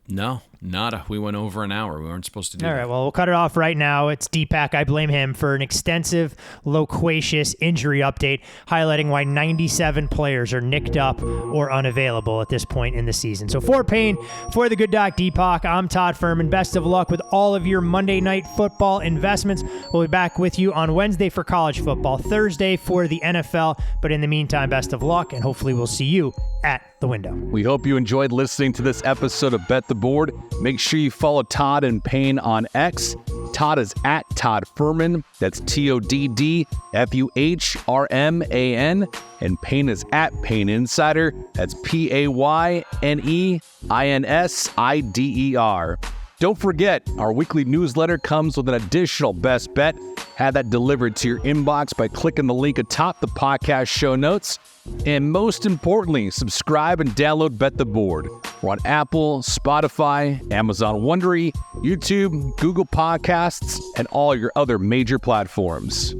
Speaker 8: No, nada. We went over an hour. We weren't supposed to do that.
Speaker 7: All right, well, we'll cut it off right now. It's Deepak. I blame him for an extensive, loquacious injury update highlighting why 97 players are nicked up or unavailable at this point in the season. So for Payne, for the good doc Deepak, I'm Todd Fuhrman. Best of luck with all of your Monday Night Football investments. We'll be back with you on Wednesday for college football, Thursday for the NFL. But in the meantime, best of luck, and hopefully we'll see you at the window.
Speaker 12: We hope you enjoyed listening to this episode of Bet the Board. Make sure you follow Todd and Payne on X. Todd is at Todd Fuhrman. That's TODDFUHRMAN. And Payne is at Payne Insider. That's PAYNEINSIDER. Don't forget, our weekly newsletter comes with an additional best bet. Have that delivered to your inbox by clicking the link atop the podcast show notes. And most importantly, subscribe and download Bet the Board. We're on Apple, Spotify, Amazon Wondery, YouTube, Google Podcasts, and all your other major platforms.